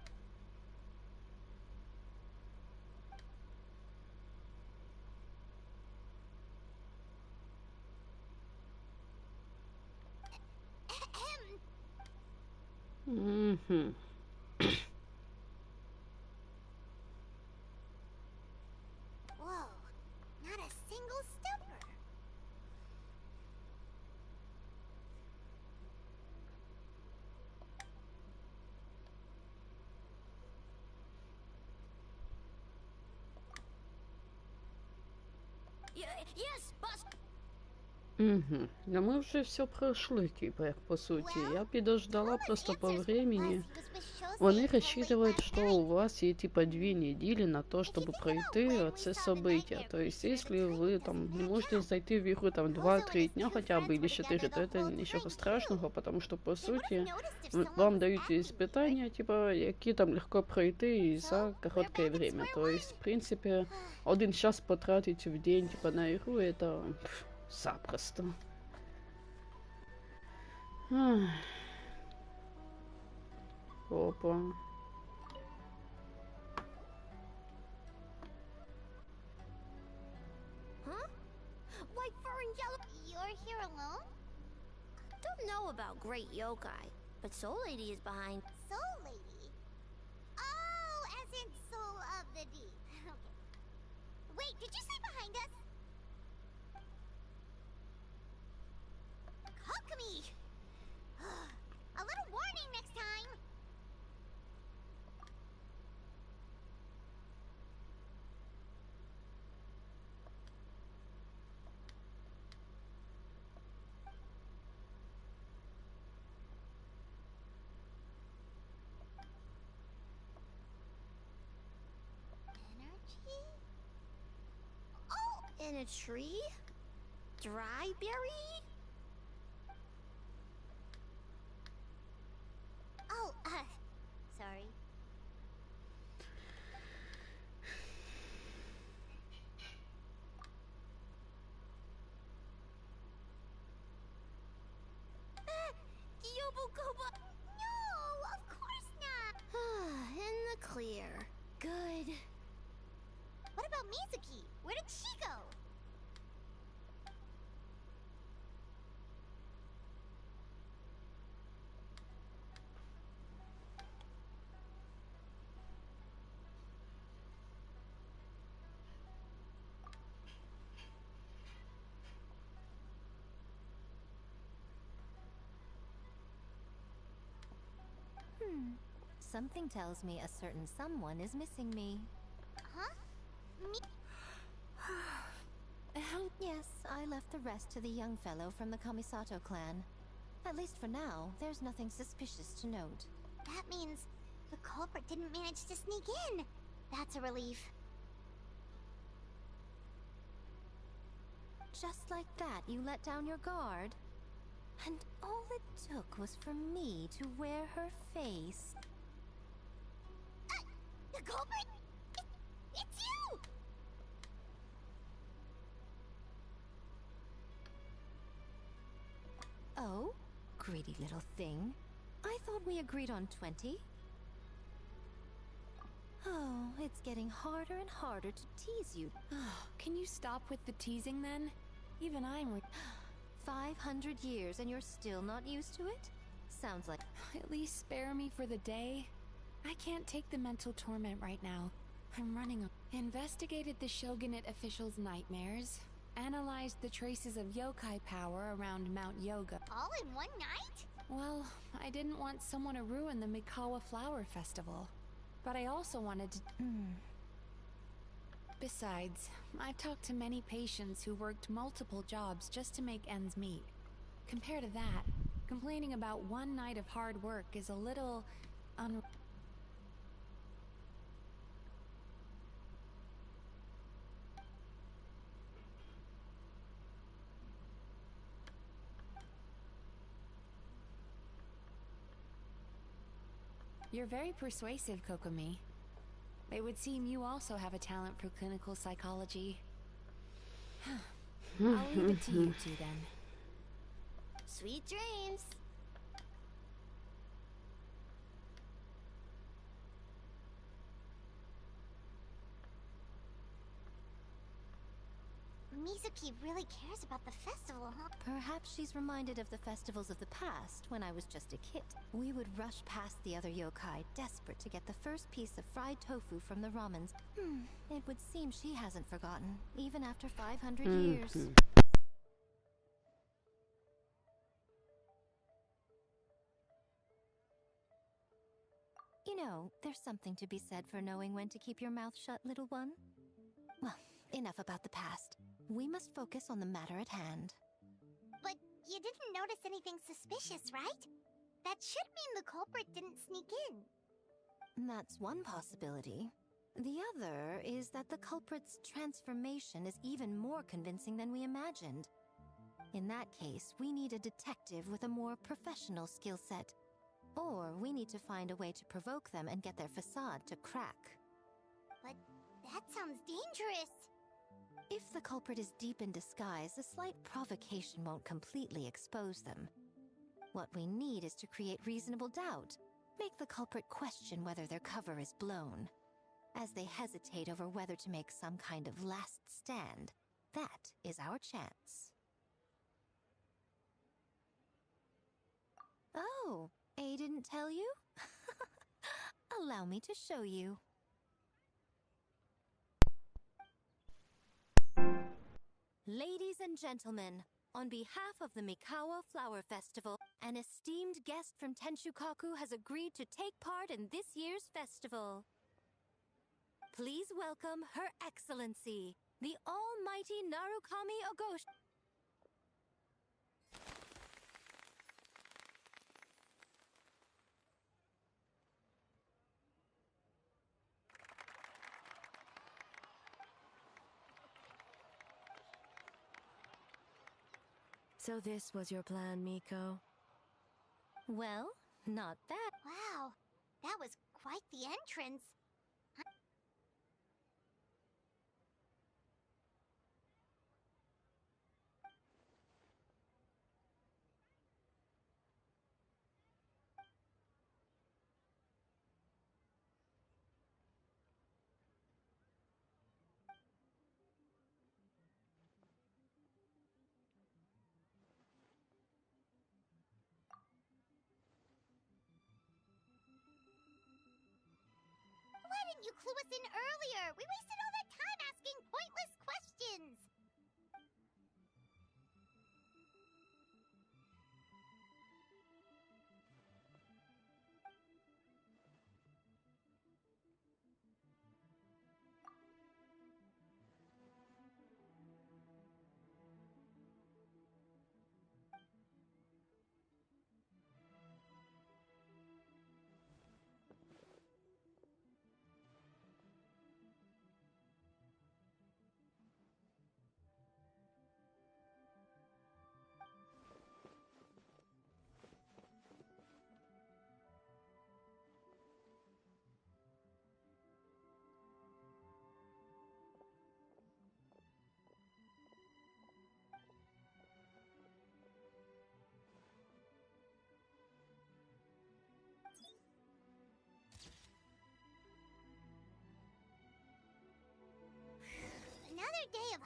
Mhm. Whoa. Not a single stumper. Yes, boss! Угу. Да мы вже все пройшли, типа, як по суті. Я підождала просто по времени. Вони рассчитывают, что у вас есть типа 2 недели на то, чтобы пройти це события. То есть, если вы там не можете зайти в игру там 2-3 дня хотя бы или 4, то это ничего страшного, потому что по сути вам дают испытания, типа, які там легко пройти и за короткое время. То есть, в принципе, 1 час потратить в день типа на игру, это запросто. Опа. Huh? White fur and yellow... You're here alone? Don't know about Great Yokai, but Soul Lady is behind... Soul Lady? Oh, as in Soul of the Deep. Okay. Wait, did you say behind us? Alchemy! A little warning next time! Energy? Oh! In a tree? Dry berry? Oh, sorry. Yobokoba! No, of course not! In the clear. Good. What about Mizuki? Where did she go? Something tells me a certain someone is missing me. Huh? Me? Yes, I left the rest to the young fellow from the Kamisato clan. At least for now, there's nothing suspicious to note. That means the culprit didn't manage to sneak in. That's a relief. Just like that, you let down your guard? And all it took was for me to wear her face. The culprit? It's you! Oh, greedy little thing. I thought we agreed on 20. Oh, it's getting harder and harder to tease you. Can you stop with the teasing then? Even I'm 500 years and you're still not used to it? Sounds like... At least spare me for the day. I can't take the mental torment right now. I'm running. Investigated the Shogunate officials' nightmares. Analyzed the traces of yokai power around Mount Yoga. All in one night? Well, I didn't want someone to ruin the Mikawa Flower Festival. But I also wanted to... Besides, I've talked to many patients who worked multiple jobs just to make ends meet. Compared to that, complaining about one night of hard work is a little... You're very persuasive, Kokomi. It would seem you also have a talent for clinical psychology. I'll leave it to you two then. Sweet dreams! Mizuki really cares about the festival, huh? Perhaps she's reminded of the festivals of the past when I was just a kid. We would rush past the other yokai, desperate to get the first piece of fried tofu from the ramens. It would seem she hasn't forgotten, even after 500 years. You know, there's something to be said for knowing when to keep your mouth shut, little one. Well, enough about the past. We must focus on the matter at hand. But you didn't notice anything suspicious, right? That should mean the culprit didn't sneak in. That's one possibility. The other is that the culprit's transformation is even more convincing than we imagined. In that case, we need a detective with a more professional skill set. Or we need to find a way to provoke them and get their facade to crack. But that sounds dangerous. If the culprit is deep in disguise, a slight provocation won't completely expose them. What we need is to create reasonable doubt. Make the culprit question whether their cover is blown. As they hesitate over whether to make some kind of last stand, that is our chance. Oh, A didn't tell you? Allow me to show you. Ladies and gentlemen, on behalf of the Mikawa Flower Festival, an esteemed guest from Tenshukaku has agreed to take part in this year's festival. Please welcome Her Excellency, the Almighty Narukami Ogoshi. So this was your plan, Miko? Well, not bad. Wow, that was quite the entrance. Why didn't you clue us in earlier? We wasted all that time asking pointless questions.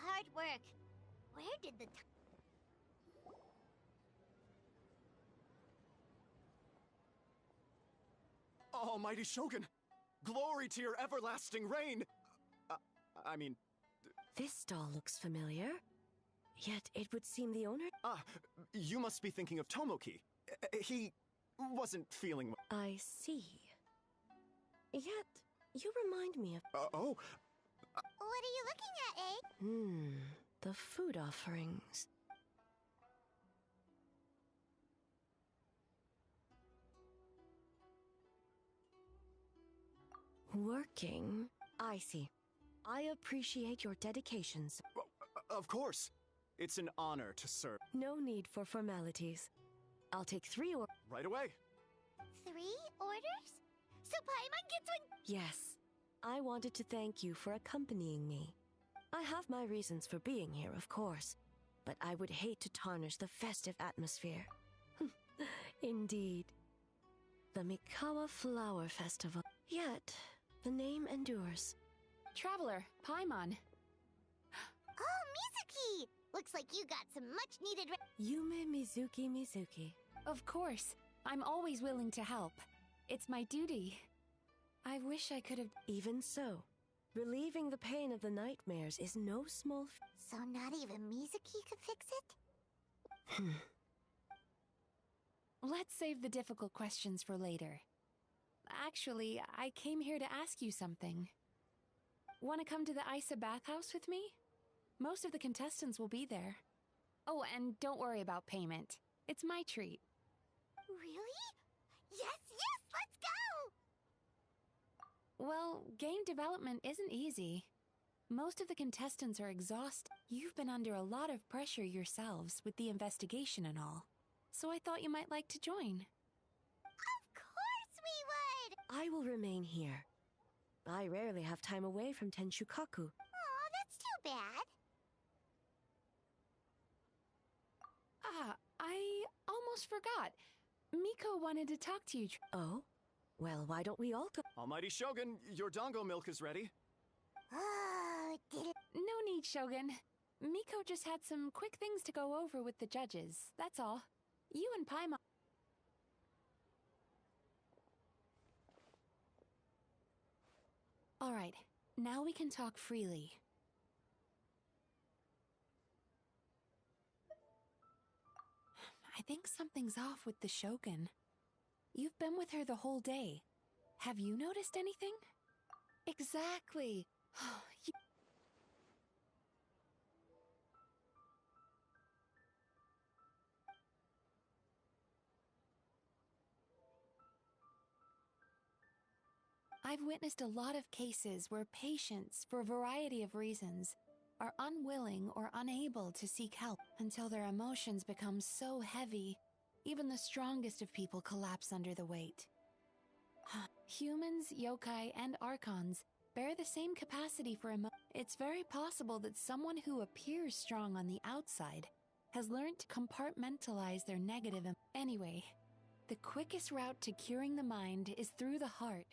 hard work. Where did the Almighty Shogun! Glory to your everlasting reign! I mean... This stall looks familiar. Yet it would seem the owner... Ah, you must be thinking of Tomoki. He wasn't feeling well. I see. Yet, you remind me of... Oh? What are you looking at, eh? The food offerings. Working? I see. I appreciate your dedications. Of course. It's an honor to serve. No need for formalities. I'll take 3 or... Right away. 3 orders? So Paimon gets one? Yes. I wanted to thank you for accompanying me. I have my reasons for being here, of course, but I would hate to tarnish the festive atmosphere. Indeed. The Mikawa Flower Festival. Yet, the name endures. Traveler, Paimon. Oh, Mizuki! Looks like you got some much-needed Yume Mizuki. Of course. I'm always willing to help. It's my duty. I wish I could have... Even so, relieving the pain of the nightmares is no small... So not even Mizuki could fix it? Let's save the difficult questions for later. Actually, I came here to ask you something. Want to come to the Isa bathhouse with me? Most of the contestants will be there. Oh, and don't worry about payment. It's my treat. Really? Yes, let's go! Well, game development isn't easy. Most of the contestants are exhausted. You've been under a lot of pressure yourselves with the investigation and all. So I thought you might like to join. Of course we would! I will remain here. I rarely have time away from Tenshukaku. Aw, that's too bad. I almost forgot. Miko wanted to talk to you. Oh? Well, why don't we all go? Almighty Shogun, your dango milk is ready. Oh, No need, Shogun. Miko just had some quick things to go over with the judges, that's all. You and Paimon... Alright, now we can talk freely. I think something's off with the Shogun. You've been with her the whole day. Have you noticed anything? Exactly. I've witnessed a lot of cases where patients, for a variety of reasons, are unwilling or unable to seek help until their emotions become so heavy, even the strongest of people collapse under the weight. Humans, yokai, and archons bear the same capacity for emotion. It's very possible that someone who appears strong on the outside has learned to compartmentalize their negative Anyway, the quickest route to curing the mind is through the heart.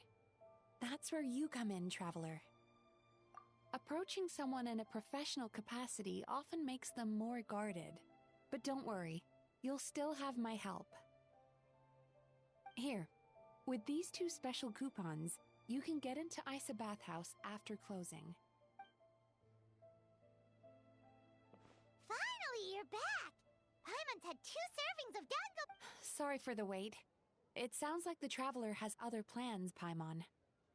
That's where you come in, traveler. Approaching someone in a professional capacity often makes them more guarded. But don't worry, you'll still have my help. Here, with these 2 special coupons, you can get into Isa Bathhouse after closing. Finally, you're back! Paimon's had 2 servings of dango... Sorry for the wait. It sounds like the traveler has other plans, Paimon.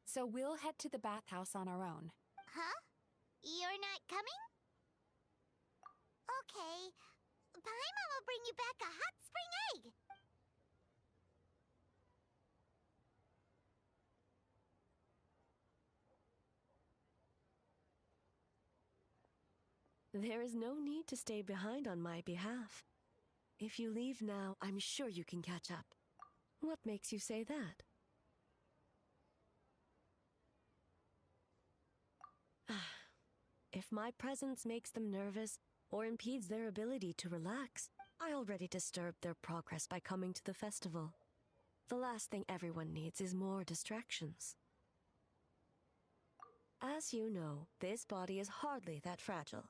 So we'll head to the bathhouse on our own. Huh? You're not coming? Okay. Paimon will bring you back a hot spring egg. There is no need to stay behind on my behalf. If you leave now, I'm sure you can catch up. What makes you say that? If my presence makes them nervous or impedes their ability to relax, I already disturbed their progress by coming to the festival. The last thing everyone needs is more distractions. As you know, this body is hardly that fragile.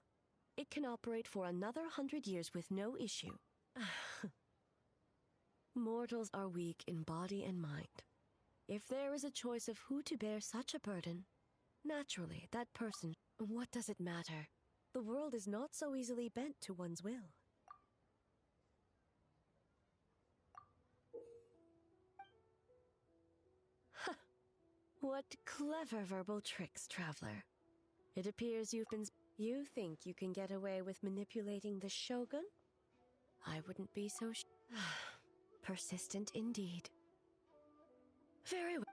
it can operate for another 100 years with no issue. Mortals are weak in body and mind. If there is a choice of who to bear such a burden, naturally, that person... What does it matter? The world is not so easily bent to one's will. What clever verbal tricks, traveler. It appears you've been... You think you can get away with manipulating the Shogun? I wouldn't be so persistent indeed. Very well.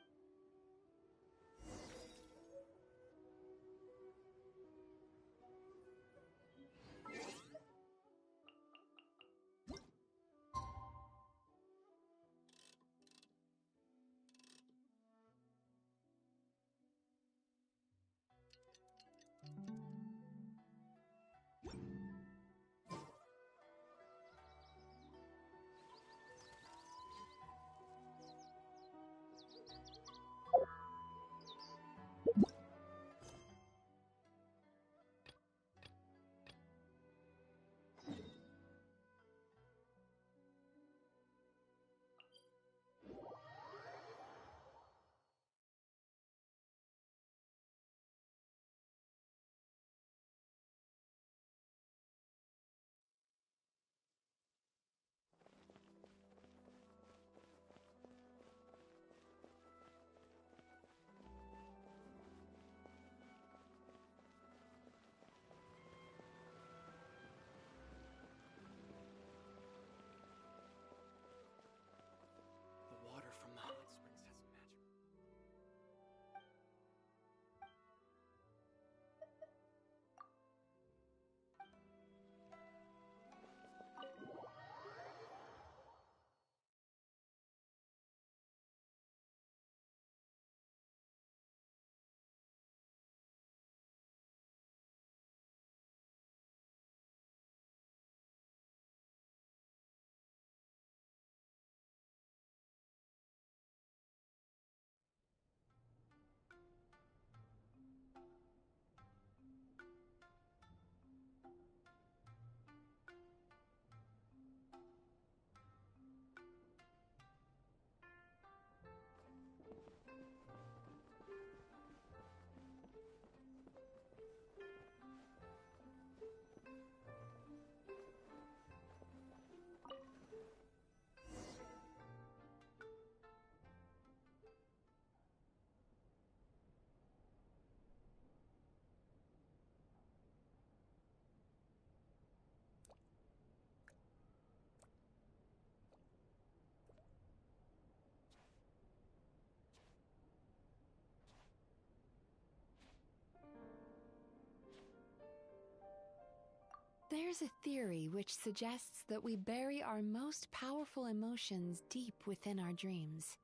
There's a theory which suggests that we bury our most powerful emotions deep within our dreams.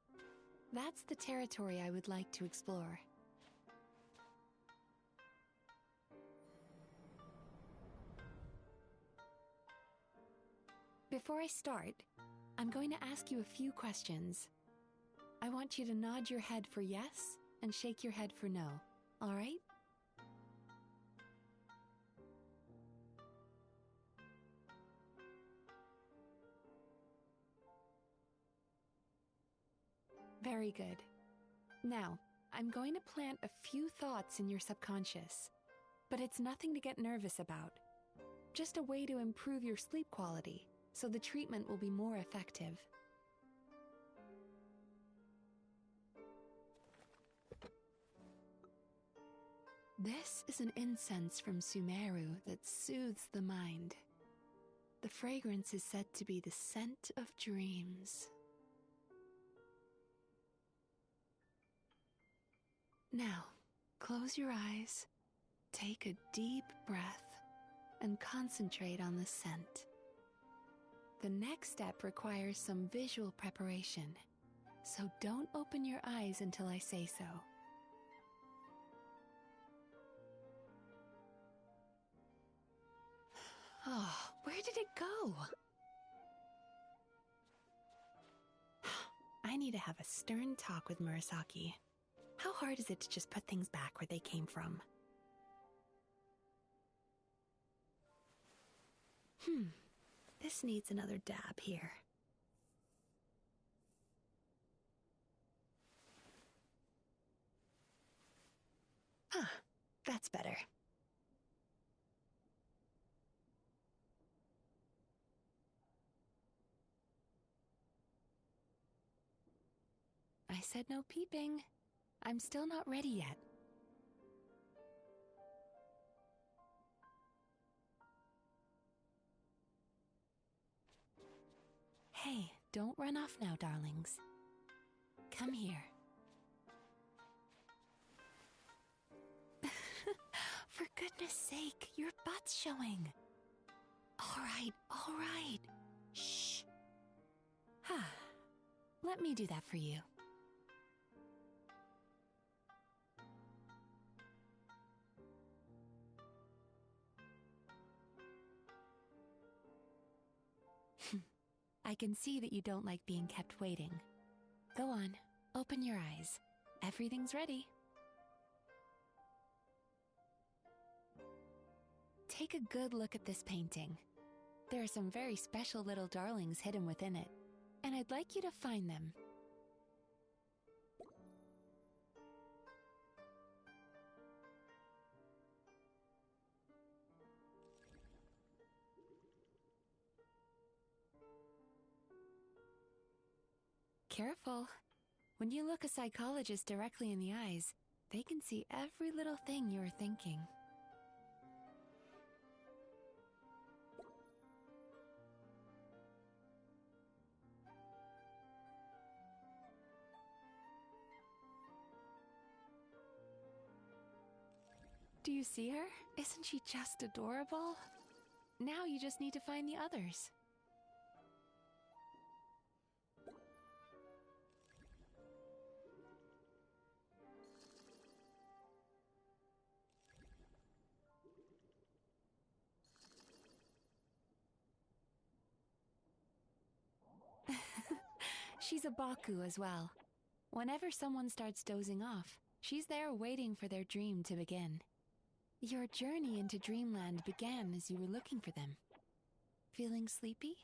That's the territory I would like to explore. Before I start, I'm going to ask you a few questions. I want you to nod your head for yes and shake your head for no, all right? Very good. Now, I'm going to plant a few thoughts in your subconscious, but it's nothing to get nervous about. Just a way to improve your sleep quality, so the treatment will be more effective. This is an incense from Sumeru that soothes the mind. The fragrance is said to be the scent of dreams. Now, close your eyes, take a deep breath, and concentrate on the scent. The next step requires some visual preparation, so don't open your eyes until I say so. Oh, where did it go? I need to have a stern talk with Murasaki. How hard is it to just put things back where they came from? This needs another dab here. That's better. I said no peeping. I'm still not ready yet. Hey, don't run off now, darlings. Come here. For goodness sake, your butt's showing. All right. Shh. Let me do that for you. I can see that you don't like being kept waiting. Go on, open your eyes. Everything's ready. Take a good look at this painting. There are some very special little darlings hidden within it, and I'd like you to find them. Careful. When you look a psychologist directly in the eyes, they can see every little thing you're thinking. Do you see her? Isn't she just adorable? Now you just need to find the others. She's a Baku as well. Whenever someone starts dozing off, she's there waiting for their dream to begin. Your journey into Dreamland began as you were looking for them. Feeling sleepy?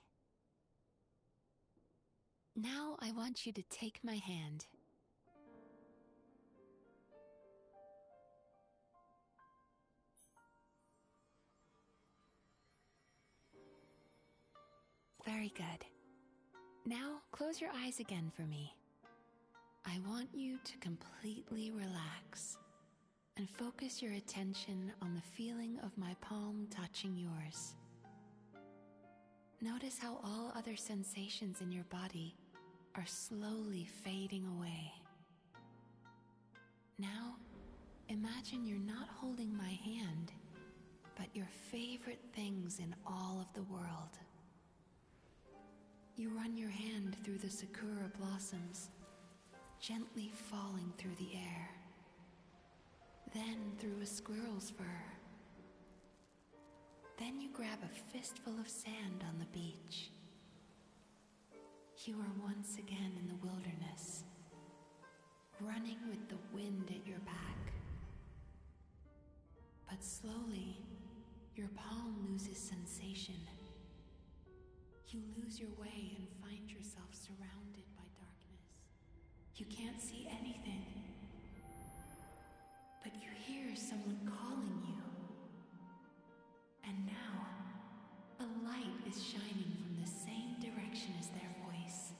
Now I want you to take my hand. Very good. Now close your eyes again for me. I want you to completely relax and focus your attention on the feeling of my palm touching yours. Notice how all other sensations in your body are slowly fading away. Now, imagine you're not holding my hand, but your favorite things in all of the world. You run your hand through the sakura blossoms, gently falling through the air. Then through a squirrel's fur. Then you grab a fistful of sand on the beach. You are once again in the wilderness, running with the wind at your back. But slowly, your palm loses sensation. You lose your way and find yourself surrounded by darkness. You can't see anything, but you hear someone calling you. And now, a light is shining from the same direction as their voice.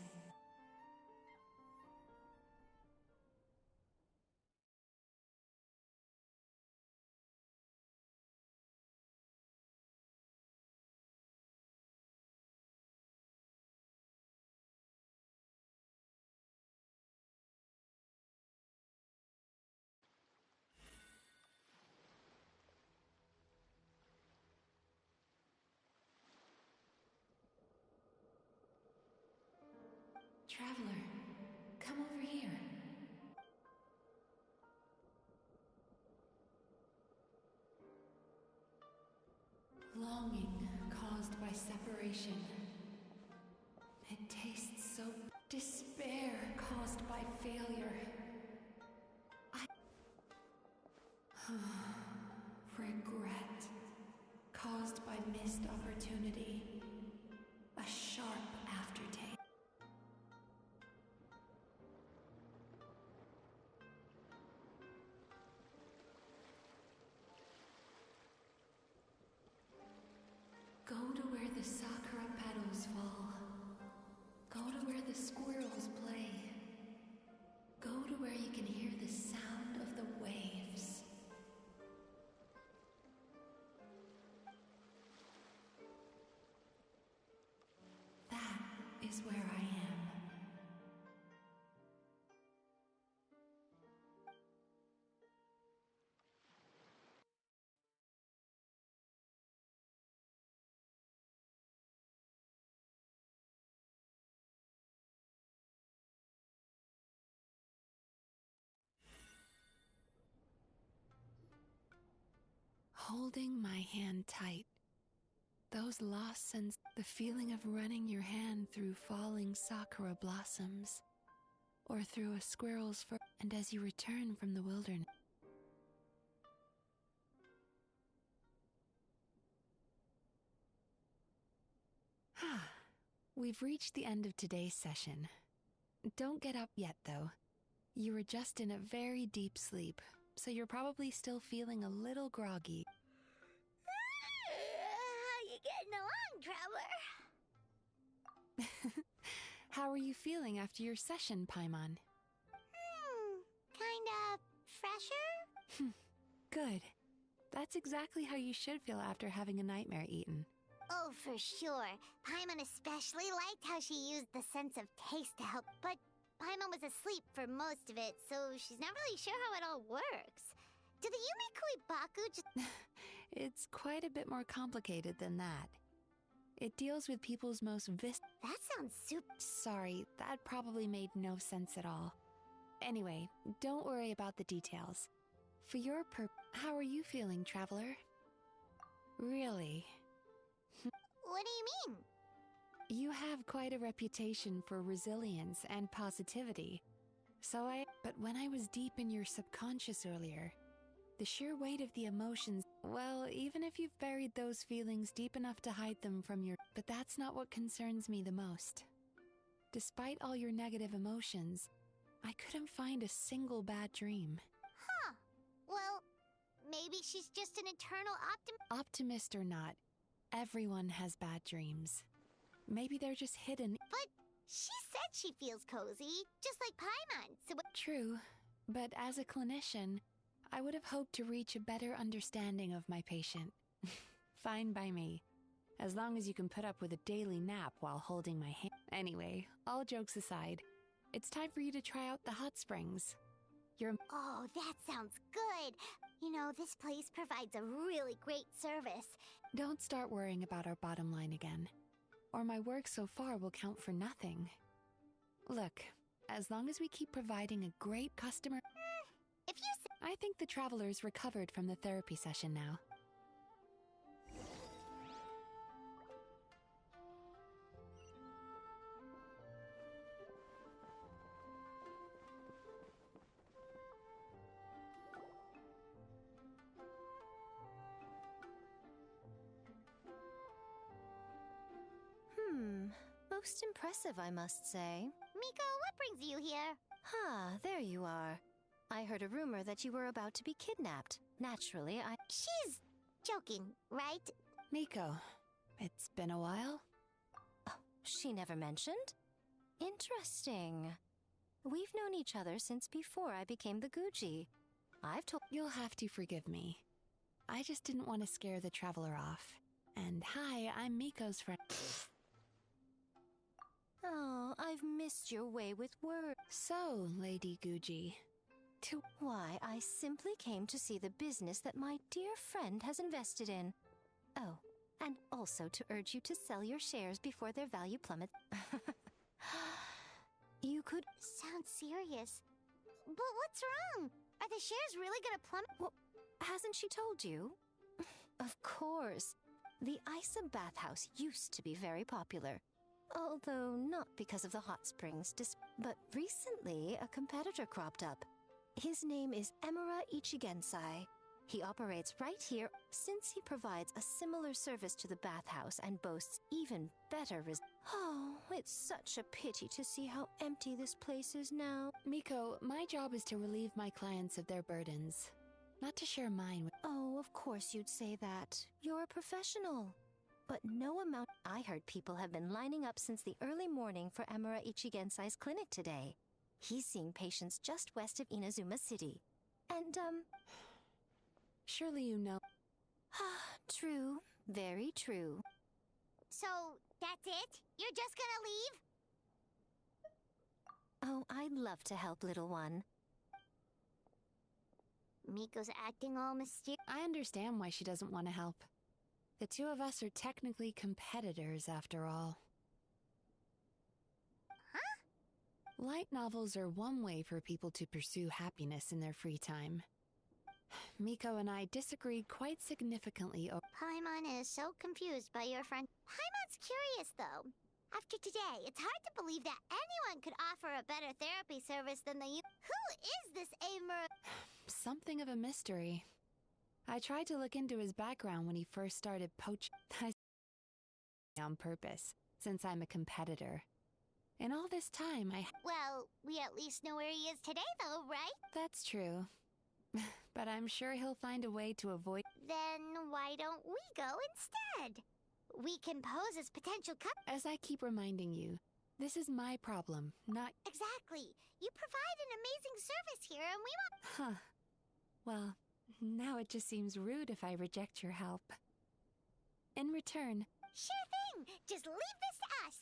Traveler, come over here. Longing caused by separation. It tastes so... Despair caused by failure. Regret caused by missed opportunity. holding my hand tight. Those lost sense, the feeling of running your hand through falling sakura blossoms, or through a squirrel's fur, and as you return from the wilderness. We've reached the end of today's session. Don't get up yet, though. You were just in a very deep sleep, so you're probably still feeling a little groggy. How you getting along, Traveler? How are you feeling after your session, Paimon? Kinda fresher? Good. That's exactly how you should feel after having a nightmare eaten. Oh, for sure. Paimon especially liked how she used the sense of taste to help, but Paimon was asleep for most of it, so she's not really sure how it all works. Do the Yumikui Baku just... It's quite a bit more complicated than that. It deals with people's most That sounds super... Sorry, that probably made no sense at all. Anyway, don't worry about the details. For your how are you feeling, Traveler? Really? What do you mean? You have quite a reputation for resilience and positivity. But when I was deep in your subconscious earlier, the sheer weight of the emotions, well, even if you've buried those feelings deep enough to hide them from your... But that's not what concerns me the most. Despite all your negative emotions, I couldn't find a single bad dream. Huh. Well, maybe she's just an eternal Optimist or not, everyone has bad dreams. Maybe they're just hidden. But she said she feels cozy, just like Paimon, so... True, but as a clinician, I would have hoped to reach a better understanding of my patient. Fine by me, as long as you can put up with a daily nap while holding my hand. Anyway, all jokes aside, it's time for you to try out the hot springs. Oh, that sounds good. You know, this place provides a really great service. Don't start worrying about our bottom line again, or my work so far will count for nothing. Look, as long as we keep providing a great customer... If you say... I think the Traveler's recovered from the therapy session now. Most impressive, I must say. Miko, what brings you here? There you are. I heard a rumor that you were about to be kidnapped. Naturally, She's joking, right? Miko, it's been a while? Oh, she never mentioned? Interesting. We've known each other since before I became the Guji. You'll have to forgive me. I just didn't want to scare the Traveler off. And hi, I'm Miko's friend. Oh, I've missed your way with words. So, Lady Guji, Why, I simply came to see the business that my dear friend has invested in. Oh, and also to urge you to sell your shares before their value plummets. You could... Sounds serious. But what's wrong? Are the shares really gonna plummet? Well, hasn't she told you? Of course. The Isa bathhouse used to be very popular. Although not because of the hot springs, but recently a competitor cropped up. His name is Emura Ichigensai. He operates right here since he provides a similar service to the bathhouse and boasts even better Oh, it's such a pity to see how empty this place is now. Miko, my job is to relieve my clients of their burdens, not to share mine with... Oh, of course you'd say that. You're a professional. But no amount... I heard people have been lining up since the early morning for Emura Ichigensai's clinic today. He's seeing patients just west of Inazuma City. And, Surely you know... True. Very true. So, that's it? You're just gonna leave? Oh, I'd love to help, little one. Miko's acting all mysterious. I understand why she doesn't want to help. The two of us are technically competitors, after all. Huh? Light novels are one way for people to pursue happiness in their free time. Miko and I disagreed quite significantly over— Paimon is so confused by your friend. Paimon's curious, though. After today, it's hard to believe that anyone could offer a better therapy service than the— Who is this Amura? something of a mystery. I tried to look into his background when he first started poaching on purpose, since I'm a competitor. In all this time, Well, we at least know where he is today, though, right? That's true. But I'm sure he'll find a way to avoid— Then why don't we go instead? We can pose as potential As I keep reminding you, this is my problem, not— Exactly. You provide an amazing service here, and we want— Huh. Well, now it just seems rude if I reject your help. In return— Sure thing! Just leave this to us!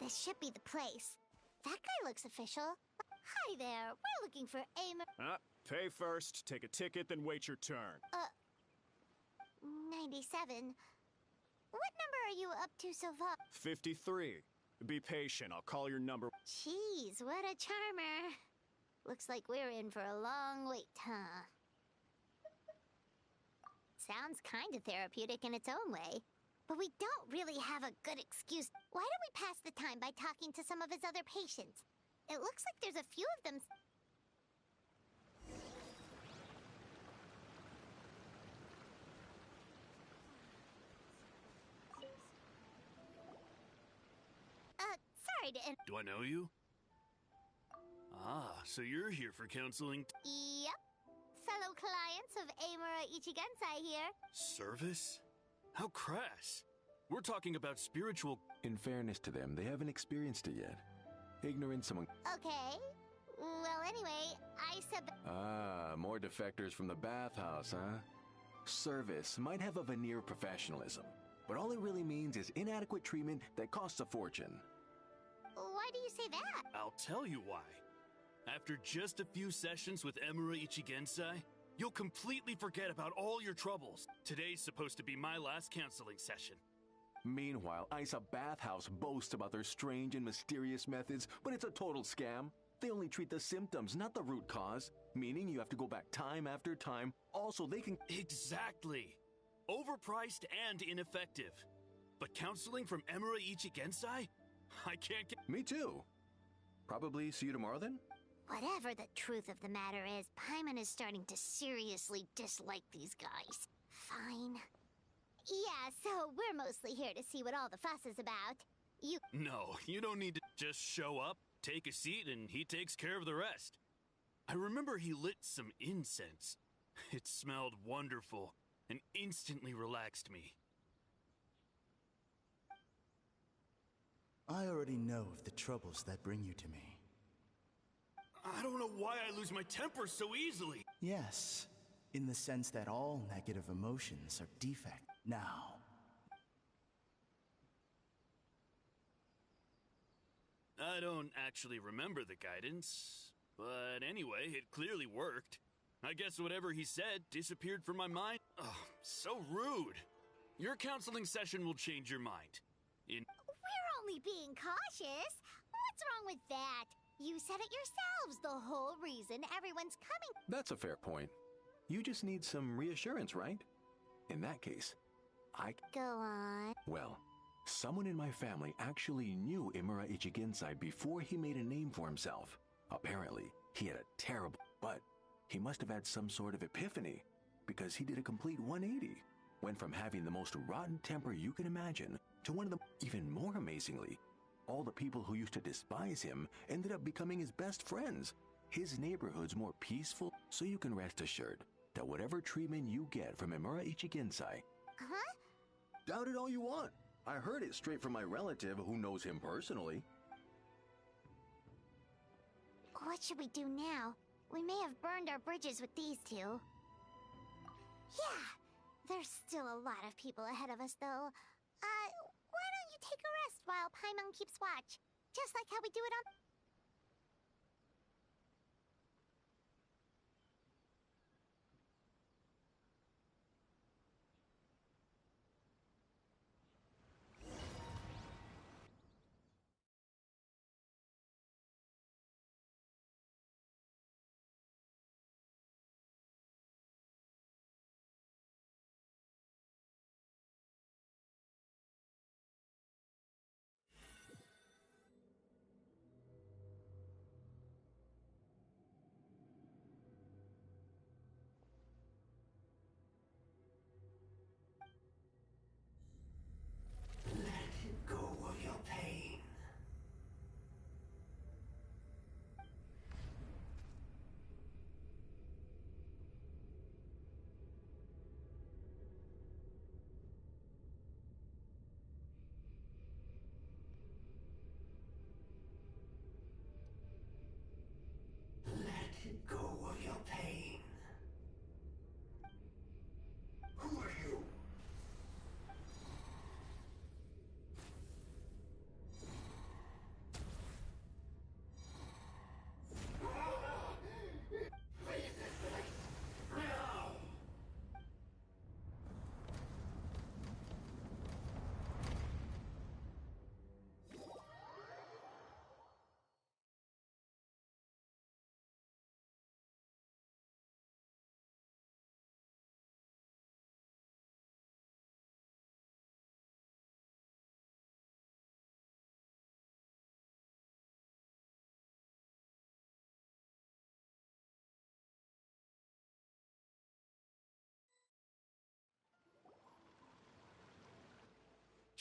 This should be the place. That guy looks official. Hi there, we're looking for Amor. Pay first, take a ticket, then wait your turn. 97. What number are you up to so far? 53. Be patient, I'll call your number. Jeez, what a charmer. Looks like we're in for a long wait, huh? Sounds kinda therapeutic in its own way. But we don't really have a good excuse. Why don't we pass the time by talking to some of his other patients? It looks like there's a few of them. Sorry to Do I know you? Ah, so you're here for counseling. Yep. Fellow clients of Amura Ichigensai here. Service? How crass. We're talking about spiritual— In fairness to them, they haven't experienced it yet. Ignorance among— Okay. Well, anyway, I said more defectors from the bathhouse, huh? Service might have a veneer of professionalism, but all it really means is inadequate treatment that costs a fortune. Why do you say that? I'll tell you why. After just a few sessions with Emura Ichigensai, you'll completely forget about all your troubles. Today's supposed to be my last counseling session. Meanwhile, Isa Bathhouse boasts about their strange and mysterious methods, but it's a total scam. They only treat the symptoms, not the root cause, meaning you have to go back time after time. Also, they can— Exactly. Overpriced and ineffective. But counseling from Emura Ichigensai? I can't get— Me too. Probably see you tomorrow then? Whatever the truth of the matter is, Paimon is starting to seriously dislike these guys. Fine. Yeah, so we're mostly here to see what all the fuss is about. No, you don't need to just show up, take a seat, and he takes care of the rest. I remember he lit some incense. It smelled wonderful and instantly relaxed me. I already know of the troubles that bring you to me. I don't know why I lose my temper so easily. Yes, in the sense that all negative emotions are defect. Now, I don't actually remember the guidance, but anyway, it clearly worked. I guess whatever he said disappeared from my mind. Oh, so rude. Your counseling session will change your mind. We're only being cautious. What's wrong with that? You said it yourselves, the whole reason everyone's coming. That's a fair point. You just need some reassurance, right? In that case, Go on. Well, someone in my family actually knew Imura Ichigensai before he made a name for himself. Apparently, he had a terrible... But he must have had some sort of epiphany, because he did a complete 180. Went from having the most rotten temper you can imagine to one of the... Even more amazingly, all the people who used to despise him ended up becoming his best friends. His neighborhood's more peaceful, so you can rest assured that whatever treatment you get from Imura Ichigensai... Huh? Doubt it all you want. I heard it straight from my relative who knows him personally. What should we do now? We may have burned our bridges with these two. Yeah, there's still a lot of people ahead of us, though. Why don't you take a rest while Paimon keeps watch? Just like how we do it on...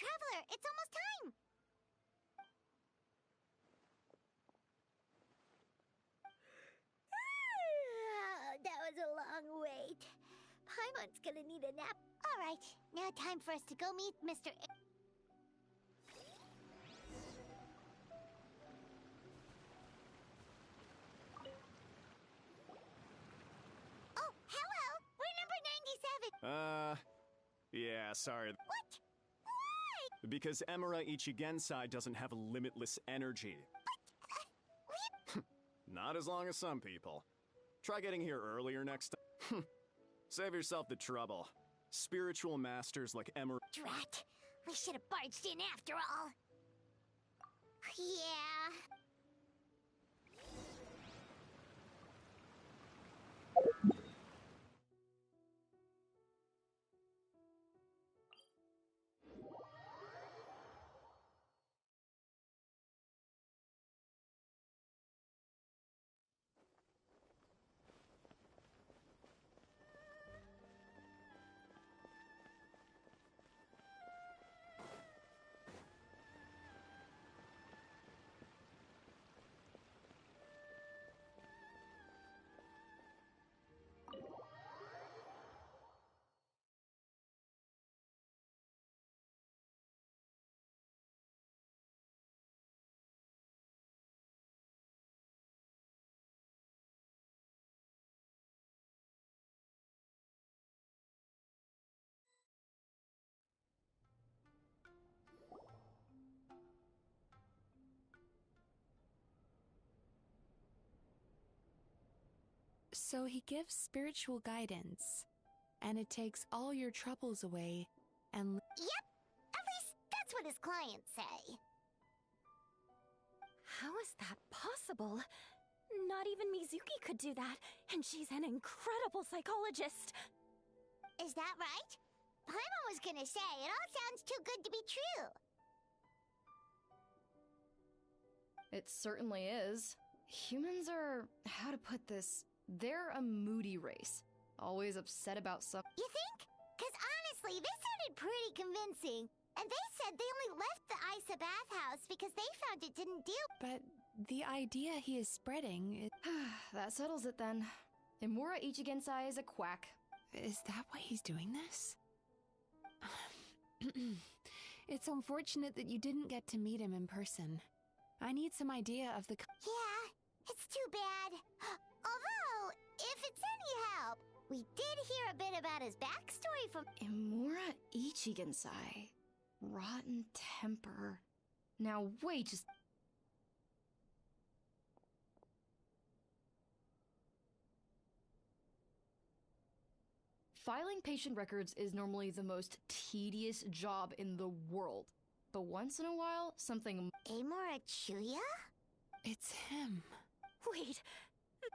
Traveler, it's almost time! That was a long wait. Paimon's gonna need a nap. Alright, now time for us to go meet Mr. Oh, hello! We're number 97! Yeah, sorry. What? Why? Because Imura Ichigensai doesn't have limitless energy. Not as long as some people. Try getting here earlier next time. Save yourself the trouble. Spiritual masters like Imura... Drat! We should have barged in after all! Yeah... So he gives spiritual guidance, and it takes all your troubles away and... Yep, at least that's what his clients say. How is that possible? Not even Mizuki could do that, and she's an incredible psychologist. Is that right? Paimon was gonna say, it all sounds too good to be true. It certainly is. Humans are, how to put this, they're a moody race. Always upset about something. You think? Because honestly, this sounded pretty convincing. And they said they only left the Isa bathhouse because they found it didn't deal. But the idea he is spreading is... That settles it then. Imura Ichigensai is a quack. Is that why he's doing this? It's unfortunate that you didn't get to meet him in person. I need some idea of the... Yeah, it's too bad. Although, if it's any help, we did hear a bit about his backstory from... Imura Ichigensai. Rotten temper. Now wait, just... Filing patient records is normally the most tedious job in the world. But once in a while, something... Amora Chuya? It's him. Wait,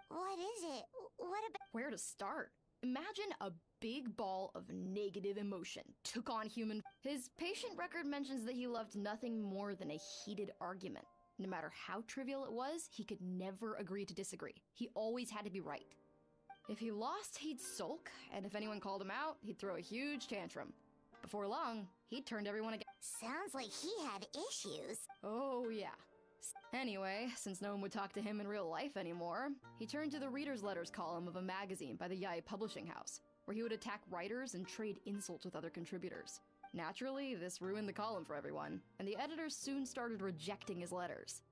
what is it? What about... Where to start? Imagine a big ball of negative emotion took on human... His patient record mentions that he loved nothing more than a heated argument. No matter how trivial it was, he could never agree to disagree. He always had to be right. If he lost, he'd sulk, and if anyone called him out, he'd throw a huge tantrum. Before long, he'd turned everyone against... Sounds like he had issues. Oh, yeah. Anyway, since no one would talk to him in real life anymore, he turned to the reader's letters column of a magazine by the Yae publishing house, where he would attack writers and trade insults with other contributors. Naturally, this ruined the column for everyone, and the editors soon started rejecting his letters.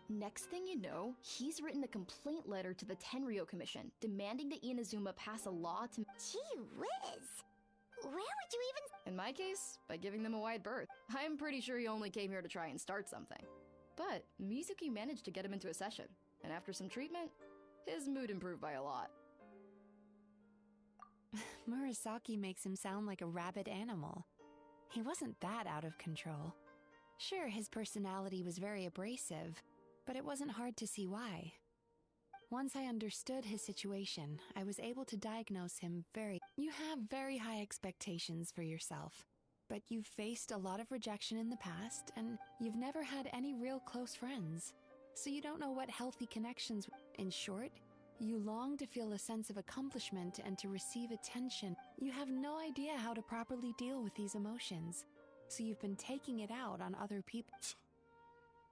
Next thing you know, he's written a complaint letter to the Tenryo Commission, demanding that Inazuma pass a law to... Gee whiz! Where would you even... In my case, by giving them a wide berth. I'm pretty sure he only came here to try and start something. But Mizuki managed to get him into a session, and after some treatment, his mood improved by a lot. Murasaki makes him sound like a rabid animal. He wasn't that out of control. Sure, his personality was very abrasive, but it wasn't hard to see why. Once I understood his situation, I was able to diagnose him very... You have very high expectations for yourself, but you've faced a lot of rejection in the past, and you've never had any real close friends, so you don't know what healthy connections... In short, you long to feel a sense of accomplishment and to receive attention. You have no idea how to properly deal with these emotions, so you've been taking it out on other people.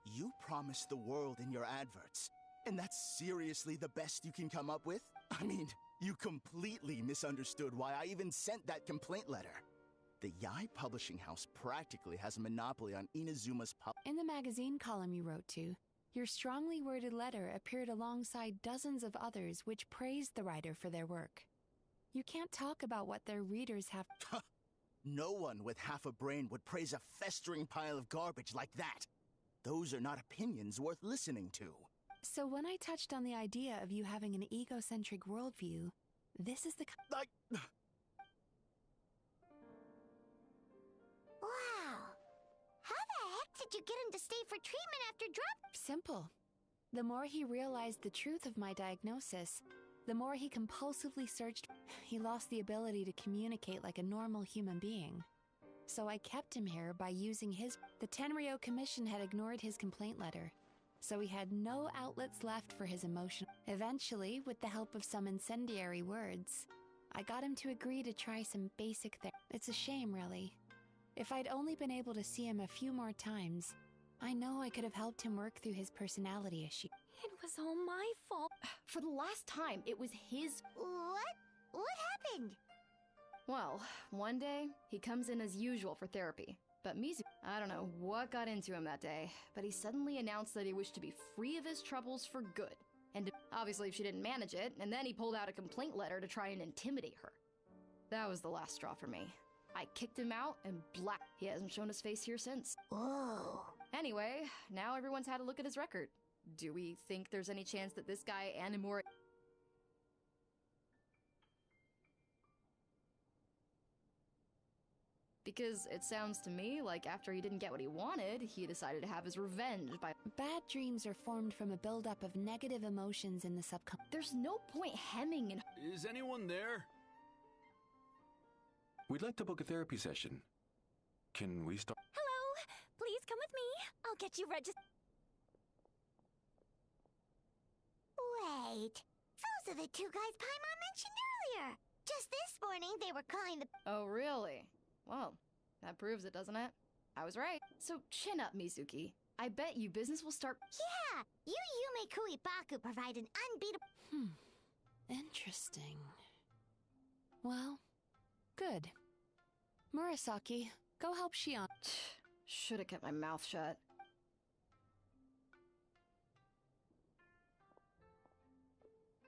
You promised the world in your adverts, and that's seriously the best you can come up with? I mean, you completely misunderstood why I even sent that complaint letter. The Yae publishing house practically has a monopoly on Inazuma's In the magazine column you wrote to, your strongly worded letter appeared alongside dozens of others which praised the writer for their work. You can't talk about what their readers have... No one with half a brain would praise a festering pile of garbage like that. Those are not opinions worth listening to. So when I touched on the idea of you having an egocentric worldview, this is the... Wow. How the heck did you get him to stay for treatment after drop? Simple. The more he realized the truth of my diagnosis, the more he compulsively searched. He lost the ability to communicate like a normal human being. So I kept him here by using his... The Tenryo Commission had ignored his complaint letter, so he had no outlets left for his emotion. Eventually, with the help of some incendiary words, I got him to agree to try some basic things. It's a shame, really. If I'd only been able to see him a few more times, I know I could have helped him work through his personality issue. It was all my fault. For the last time, it was his... What? What happened? Well, one day, he comes in as usual for therapy. But Mizuki, I don't know what got into him that day, but he suddenly announced that he wished to be free of his troubles for good. And obviously she didn't manage it, and then he pulled out a complaint letter to try and intimidate her. That was the last straw for me. I kicked him out, and he hasn't shown his face here since. Whoa. Anyway, now everyone's had a look at his record. Do we think there's any chance that this guy and Imura... Because it sounds to me like after he didn't get what he wanted, he decided to have his revenge by— Bad dreams are formed from a buildup of negative emotions in the subconscious. There's no point hemming and— Is anyone there? We'd like to book a therapy session. Can we start? Hello! Please come with me. I'll get you registered. Wait. Those are the two guys Paimon mentioned earlier. Just this morning, they were calling the— Oh, really? Well, that proves it, doesn't it? I was right. So chin up, Mizuki. I bet you business will start— Yeah! You Yume Kuibaku provide an unbeatable— Interesting. Well, good. Murasaki, go help Shion. Should've kept my mouth shut.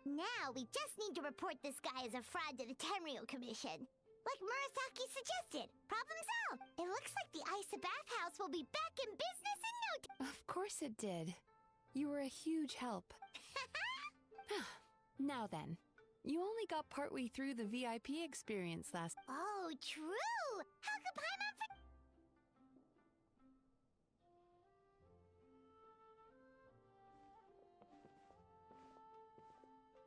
Now we just need to report this guy as a fraud to the Tenryu Commission. Like Murasaki suggested. Problem solved. It looks like the Isa bathhouse will be back in business in no time. Of course it did. You were a huge help. Now then, you only got partway through the VIP experience last— Oh, true! How could Paimon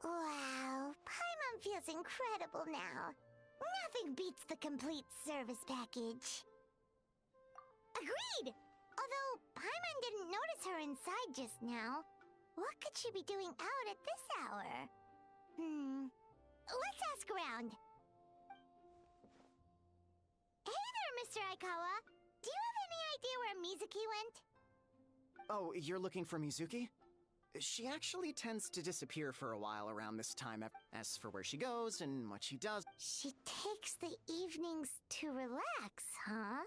Wow, Paimon feels incredible now. Nothing beats the complete service package. Agreed! Although Paimon didn't notice her inside just now. What could she be doing out at this hour? Let's ask around. Hey there, Mr. Aikawa. Do you have any idea where Mizuki went? Oh, you're looking for Mizuki? She actually tends to disappear for a while around this time. As for where she goes and what she does— She takes the evenings to relax, huh?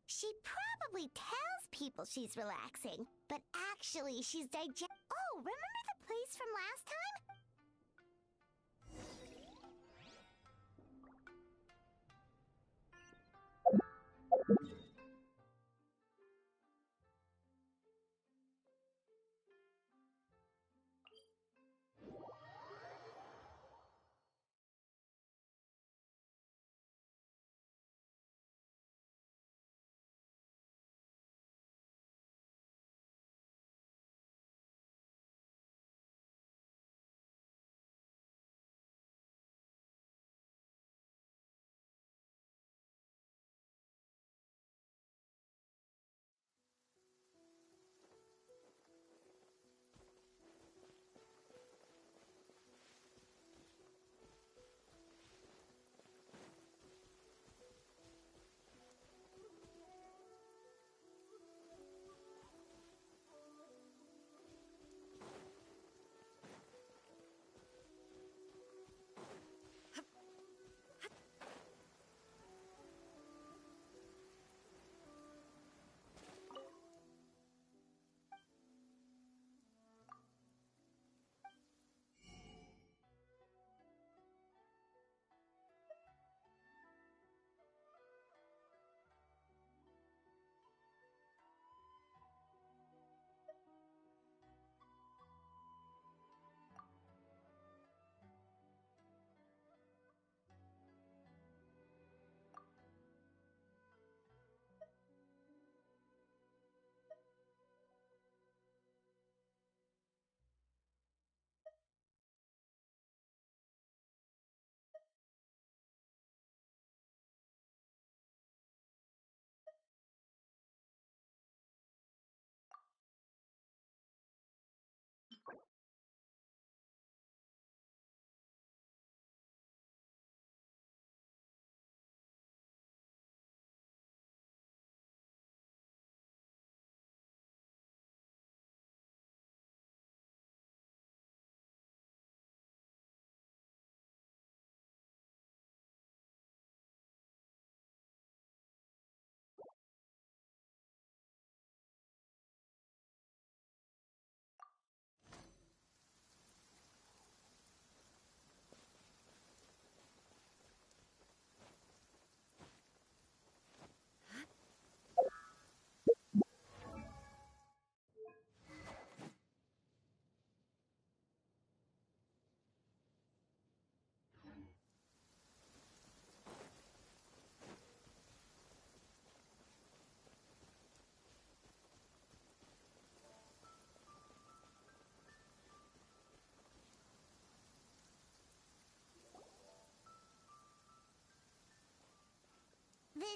She probably tells people she's relaxing, but actually she's Oh, remember the place from last time?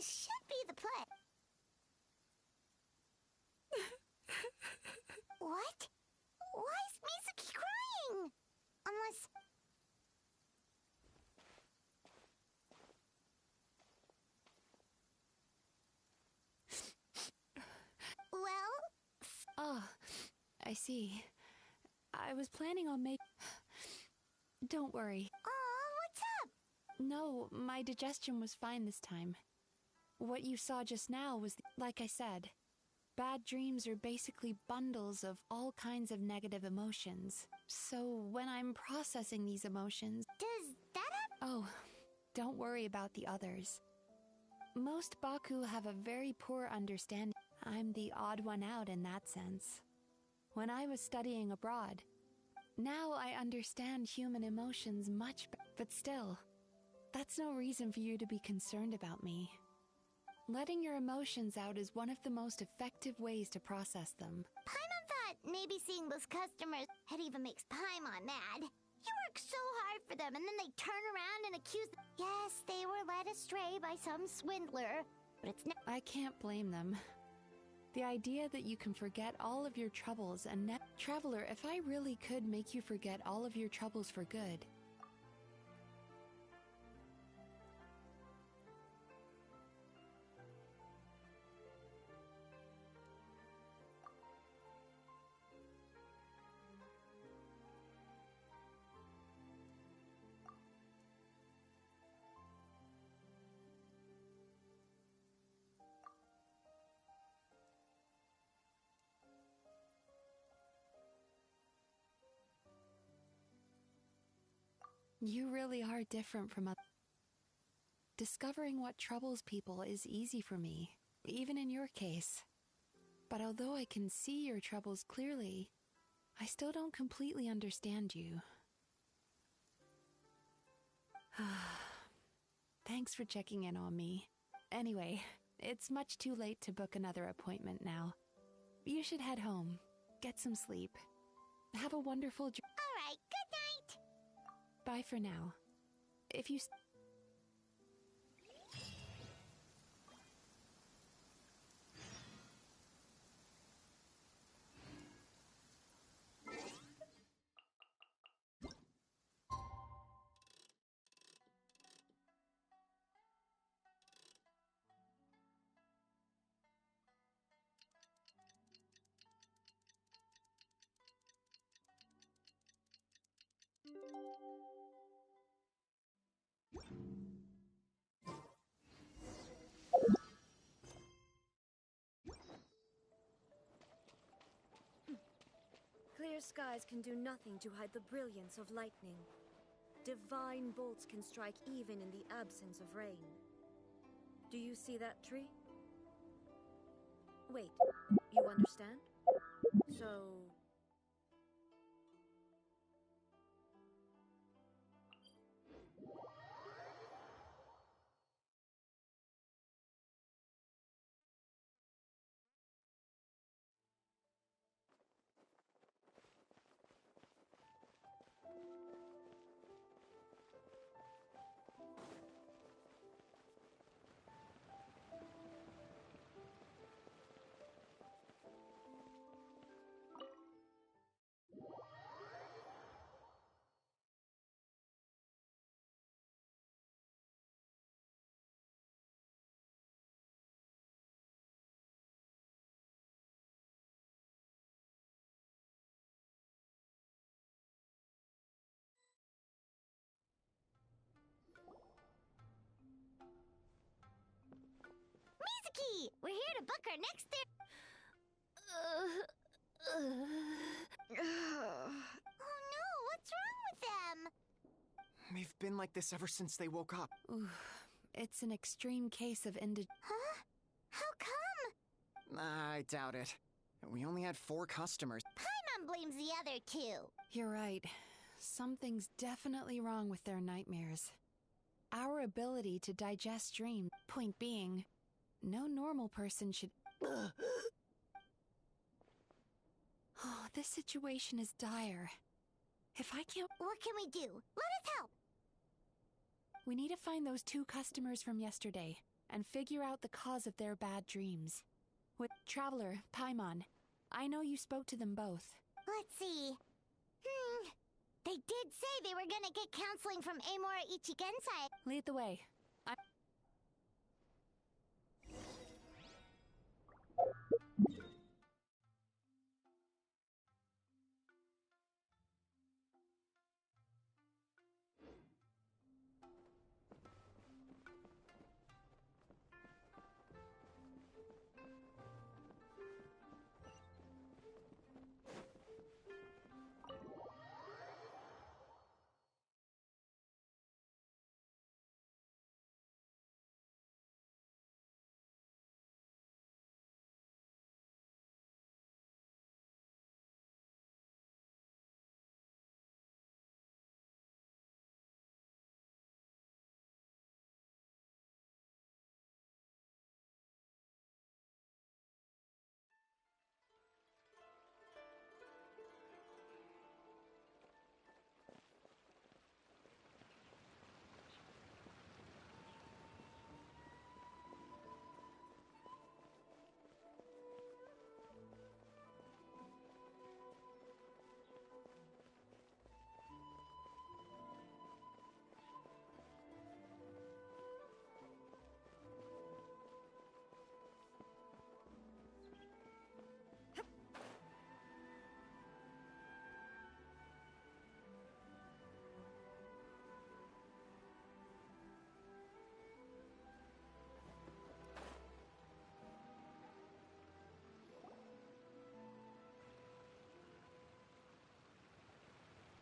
This should be the play. What? Why is Mizuki crying? Unless... Well? Oh, I see. I was planning on making... Don't worry. Aw, what's up? No, my digestion was fine this time. What you saw just now was, like I said, bad dreams are basically bundles of all kinds of negative emotions. So when I'm processing these emotions... Does that happen? Oh, don't worry about the others. Most Baku have a very poor understanding. I'm the odd one out in that sense. When I was studying abroad, now I understand human emotions much better. But still, that's no reason for you to be concerned about me. Letting your emotions out is one of the most effective ways to process them. Paimon thought maybe seeing those customers had even makes Paimon mad. You work so hard for them and then they turn around and accuse... Yes, they were led astray by some swindler, but it's not... I can't blame them. The idea that you can forget all of your troubles and Traveler, if I really could make you forget all of your troubles for good... You really are different from others. Discovering what troubles people is easy for me, even in your case. But although I can see your troubles clearly, I still don't completely understand you. Thanks for checking in on me. Anyway, it's much too late to book another appointment now. You should head home, get some sleep. Have a wonderful Alright, good night! Bye for now. If you... Clear skies can do nothing to hide the brilliance of lightning. Divine bolts can strike even in the absence of rain. Do you see that tree? Wait, you understand? So... Mizuki! We're here to book our next Oh no, what's wrong with them? They've been like this ever since they woke up. It's an extreme case of Huh? How come? I doubt it. We only had 4 customers. Paimon blames the other 2. You're right. Something's definitely wrong with their nightmares. Our ability to digest dreams. Point being, no normal person should... Oh, this situation is dire. If I can't... What can we do? Let us help! We need to find those 2 customers from yesterday. and figure out the cause of their bad dreams. With Traveler, Paimon, I know you spoke to them both. Let's see. They did say they were gonna get counseling from Amora Ichigensai. Lead the way.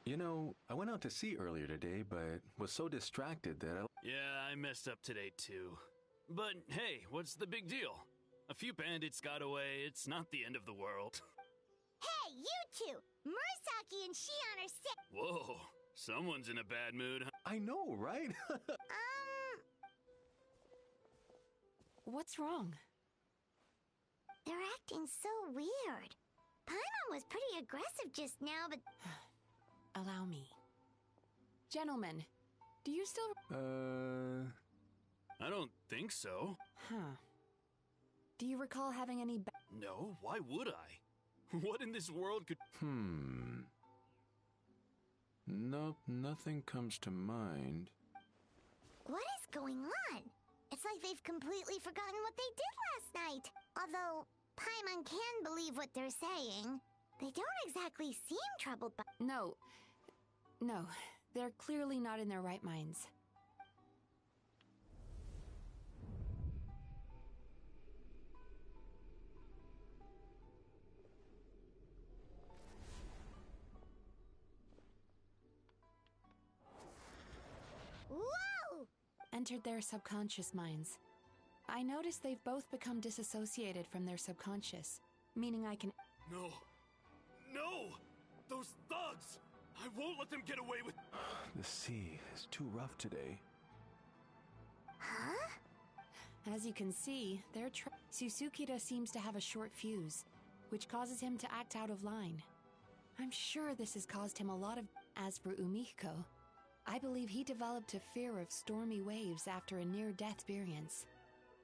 You know, I went out to sea earlier today, but was so distracted that Yeah, I messed up today too. But hey, what's the big deal? A few bandits got away, it's not the end of the world. Hey, you two! Murasaki and Shion are sick. Whoa, someone's in a bad mood, huh? I know, right? What's wrong? They're acting so weird. Paimon was pretty aggressive just now, but... Allow me. Gentlemen, do you still... I don't think so. Huh. Do you recall having any... No, why would I? What in this world could... Nope, nothing comes to mind. What is going on? It's like they've completely forgotten what they did last night. Although, Paimon can believe what they're saying. They don't exactly seem troubled by... No, they're clearly not in their right minds. Whoa! Entered their subconscious minds. I noticed they've both become disassociated from their subconscious, meaning I can... No! No! Those thugs! I won't let them get away with... The sea is too rough today. Huh? As you can see, Susukida seems to have a short fuse, which causes him to act out of line. I'm sure this has caused him a lot of... As for Umihiko, I believe he developed a fear of stormy waves after a near-death experience.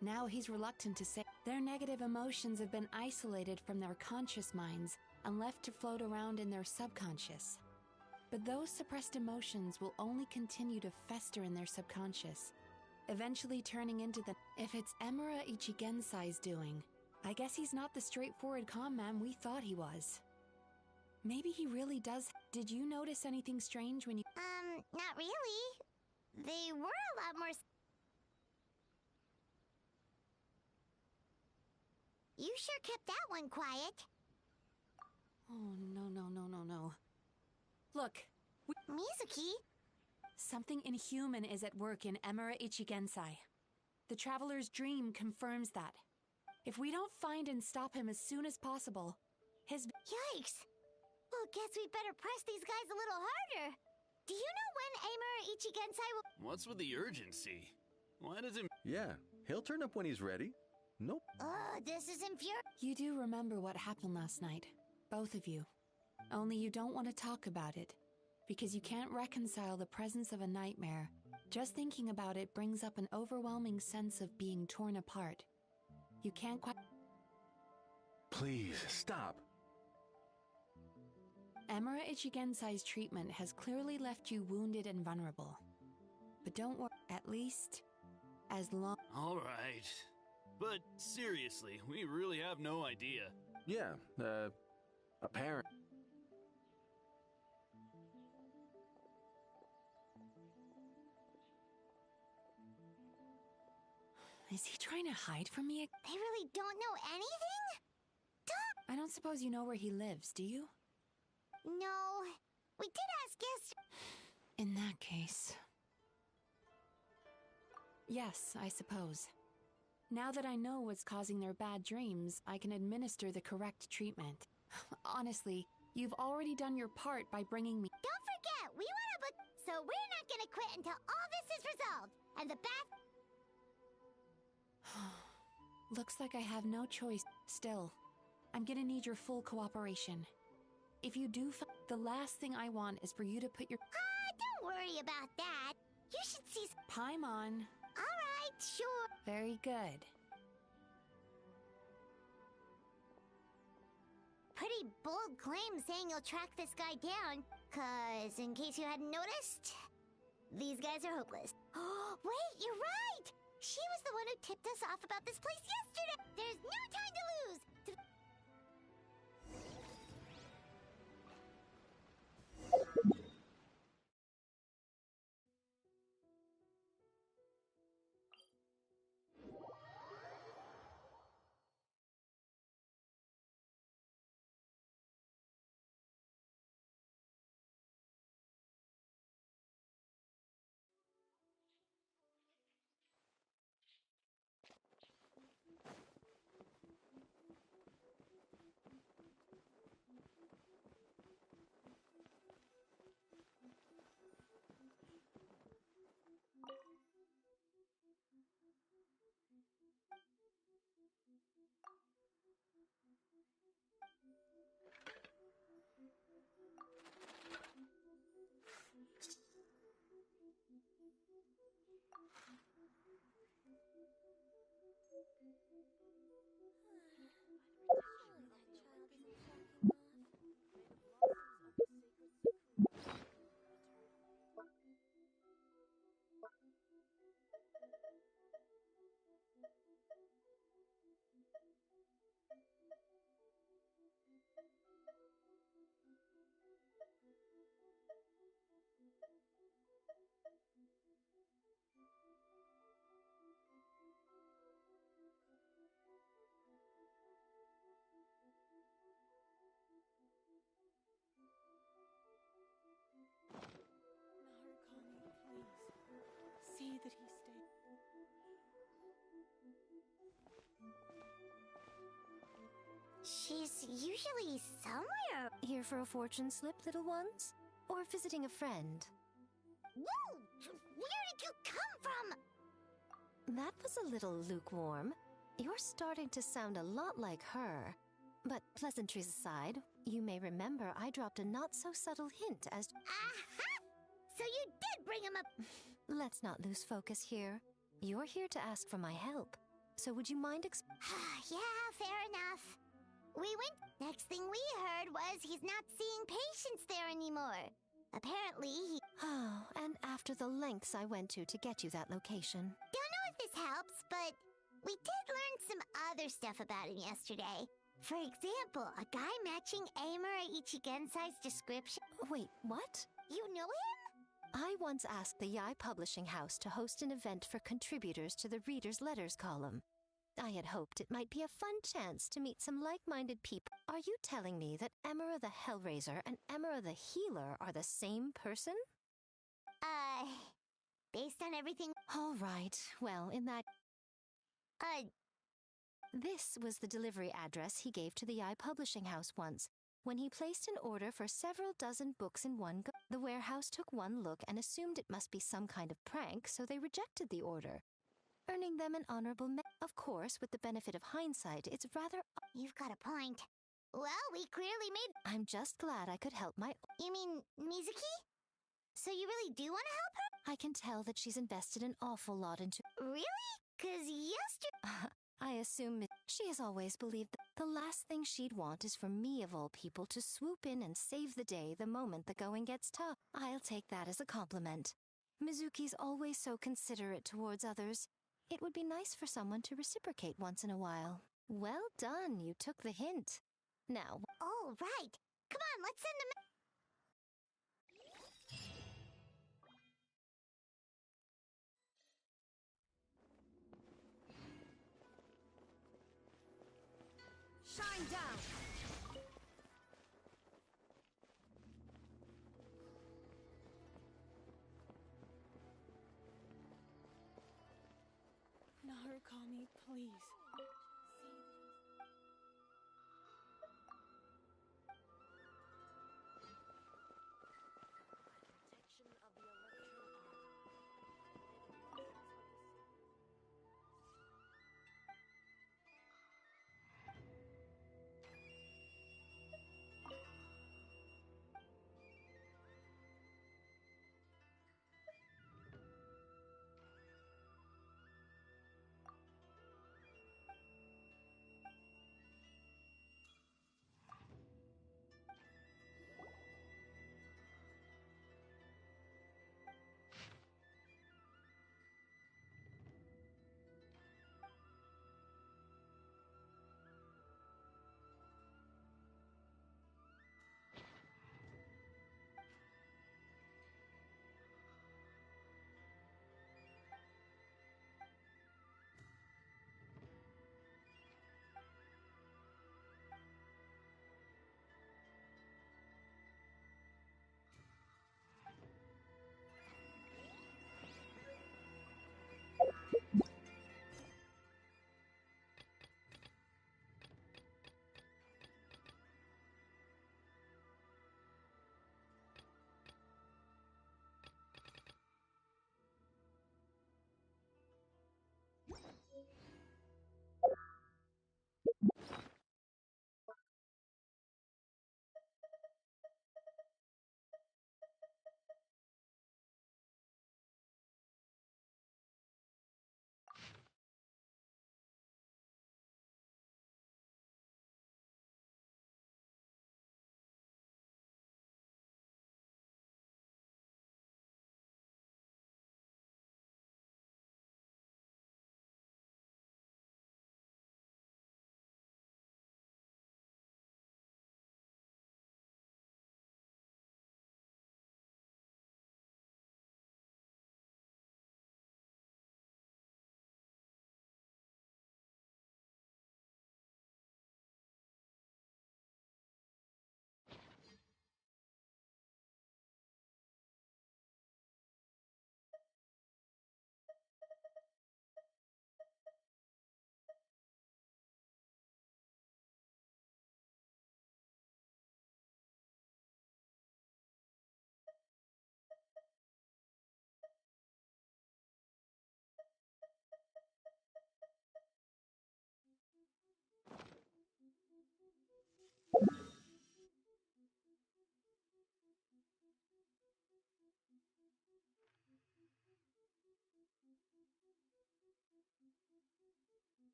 Now he's reluctant to say their negative emotions have been isolated from their conscious minds and left to float around in their subconscious. But those suppressed emotions will only continue to fester in their subconscious, eventually turning into the... If it's Emura Ichigensai's doing, I guess he's not the straightforward calm man we thought he was. Maybe he really does... Did you notice anything strange when you... Not really. They were a lot more... You sure kept that one quiet. Oh, no. Look, Mizuki? Something inhuman is at work in Emura Ichigensai. The Traveler's dream confirms that. If we don't find and stop him as soon as possible, his... Yikes! Well, guess we better press these guys a little harder. Do you know when Emura Ichigensai will... What's with the urgency? Why does it... Yeah, he'll turn up when he's ready. Nope. This is infuriating. You do remember what happened last night, both of you. Only you don't want to talk about it, because you can't reconcile the presence of a nightmare Just thinking about it brings up an overwhelming sense of being torn apart. You can't quite... Please, stop. Emura Ichigensai's treatment has clearly left you wounded and vulnerable. But don't worry, at least as long... Alright. But seriously, we really have no idea. Yeah, apparent. Is he trying to hide from me? They really don't know anything? I don't suppose you know where he lives, do you? No. We did ask yesterday. In that case... Yes, I suppose. Now that I know what's causing their bad dreams, I can administer the correct treatment. Honestly, you've already done your part by bringing me... Don't forget, we want to book... So we're not gonna quit until all this is resolved. And the bath... Looks like I have no choice. Still, I'm gonna need your full cooperation. If you do the last thing I want is for you to put your... don't worry about that. You should see... Paimon. Alright, sure. Very good. Pretty bold claim saying you'll track this guy down. 'Cause, in case you hadn't noticed, these guys are hopeless. Oh, wait, you're right! She was the one who tipped us off about this place yesterday! There's no time to lose! See that he stayed. She's usually somewhere. Here for a fortune slip, little ones? Or visiting a friend? Whoa! Where did you come from? That was a little lukewarm. You're starting to sound a lot like her. But pleasantries aside, you may remember I dropped a not-so-subtle hint as... Aha! So you did bring him up... Let's not lose focus here. You're here to ask for my help. So would you mind Yeah, fair enough. We went... Next thing we heard was he's not seeing patients there anymore. Apparently he... Oh, and after the lengths I went to get you that location. Don't know if this helps, but we did learn some other stuff about him yesterday. For example, a guy matching Amura Ichigensai's description. Wait, what? You know him? I once asked the Yai Publishing House to host an event for contributors to the Reader's Letters column. I had hoped it might be a fun chance to meet some like-minded people. Are you telling me that Emura the Hellraiser and Emura the Healer are the same person? Based on everything... All right, well, in that... This was the delivery address he gave to the Yai Publishing House once, when he placed an order for several dozen books in one go. The warehouse took one look and assumed it must be some kind of prank, so they rejected the order, earning them an honorable Of course, with the benefit of hindsight, it's rather... You've got a point. Well, we clearly made... I'm just glad I could help my... You mean Mizuki? So you really do want to help her? I can tell that she's invested an awful lot into— Really? 'Cause yesterday— I assume she has always believed that the last thing she'd want is for me, of all people, to swoop in and save the day the moment the going gets tough. I'll take that as a compliment. Mizuki's always so considerate towards others. It would be nice for someone to reciprocate once in a while. Well done, you took the hint. Now— All right. Come on, let's send them. Shine down! Narukami, please.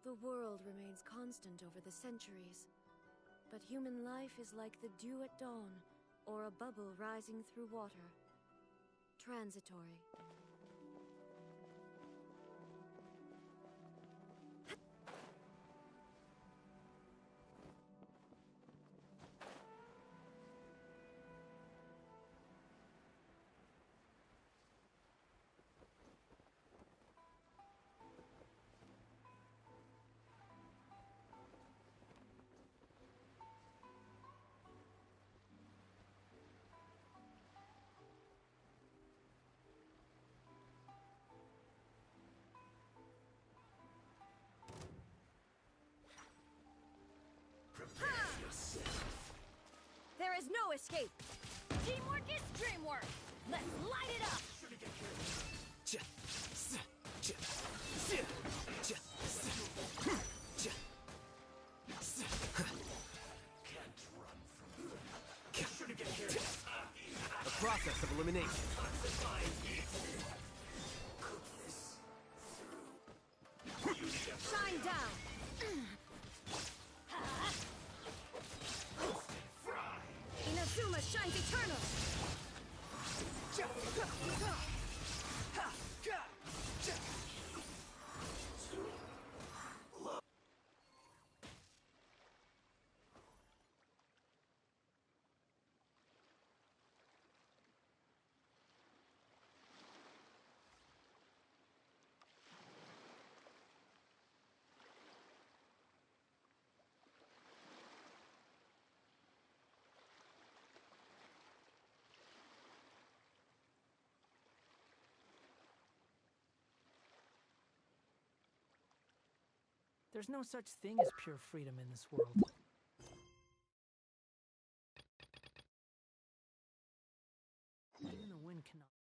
The world remains constant over the centuries, but human life is like the dew at dawn, or a bubble rising through water. Transitory. There is no escape! Teamwork is dreamwork! Let's light it up! The process of elimination. Shine down! Inazuma shines eternal! There's no such thing as pure freedom in this world. Even the wind cannot.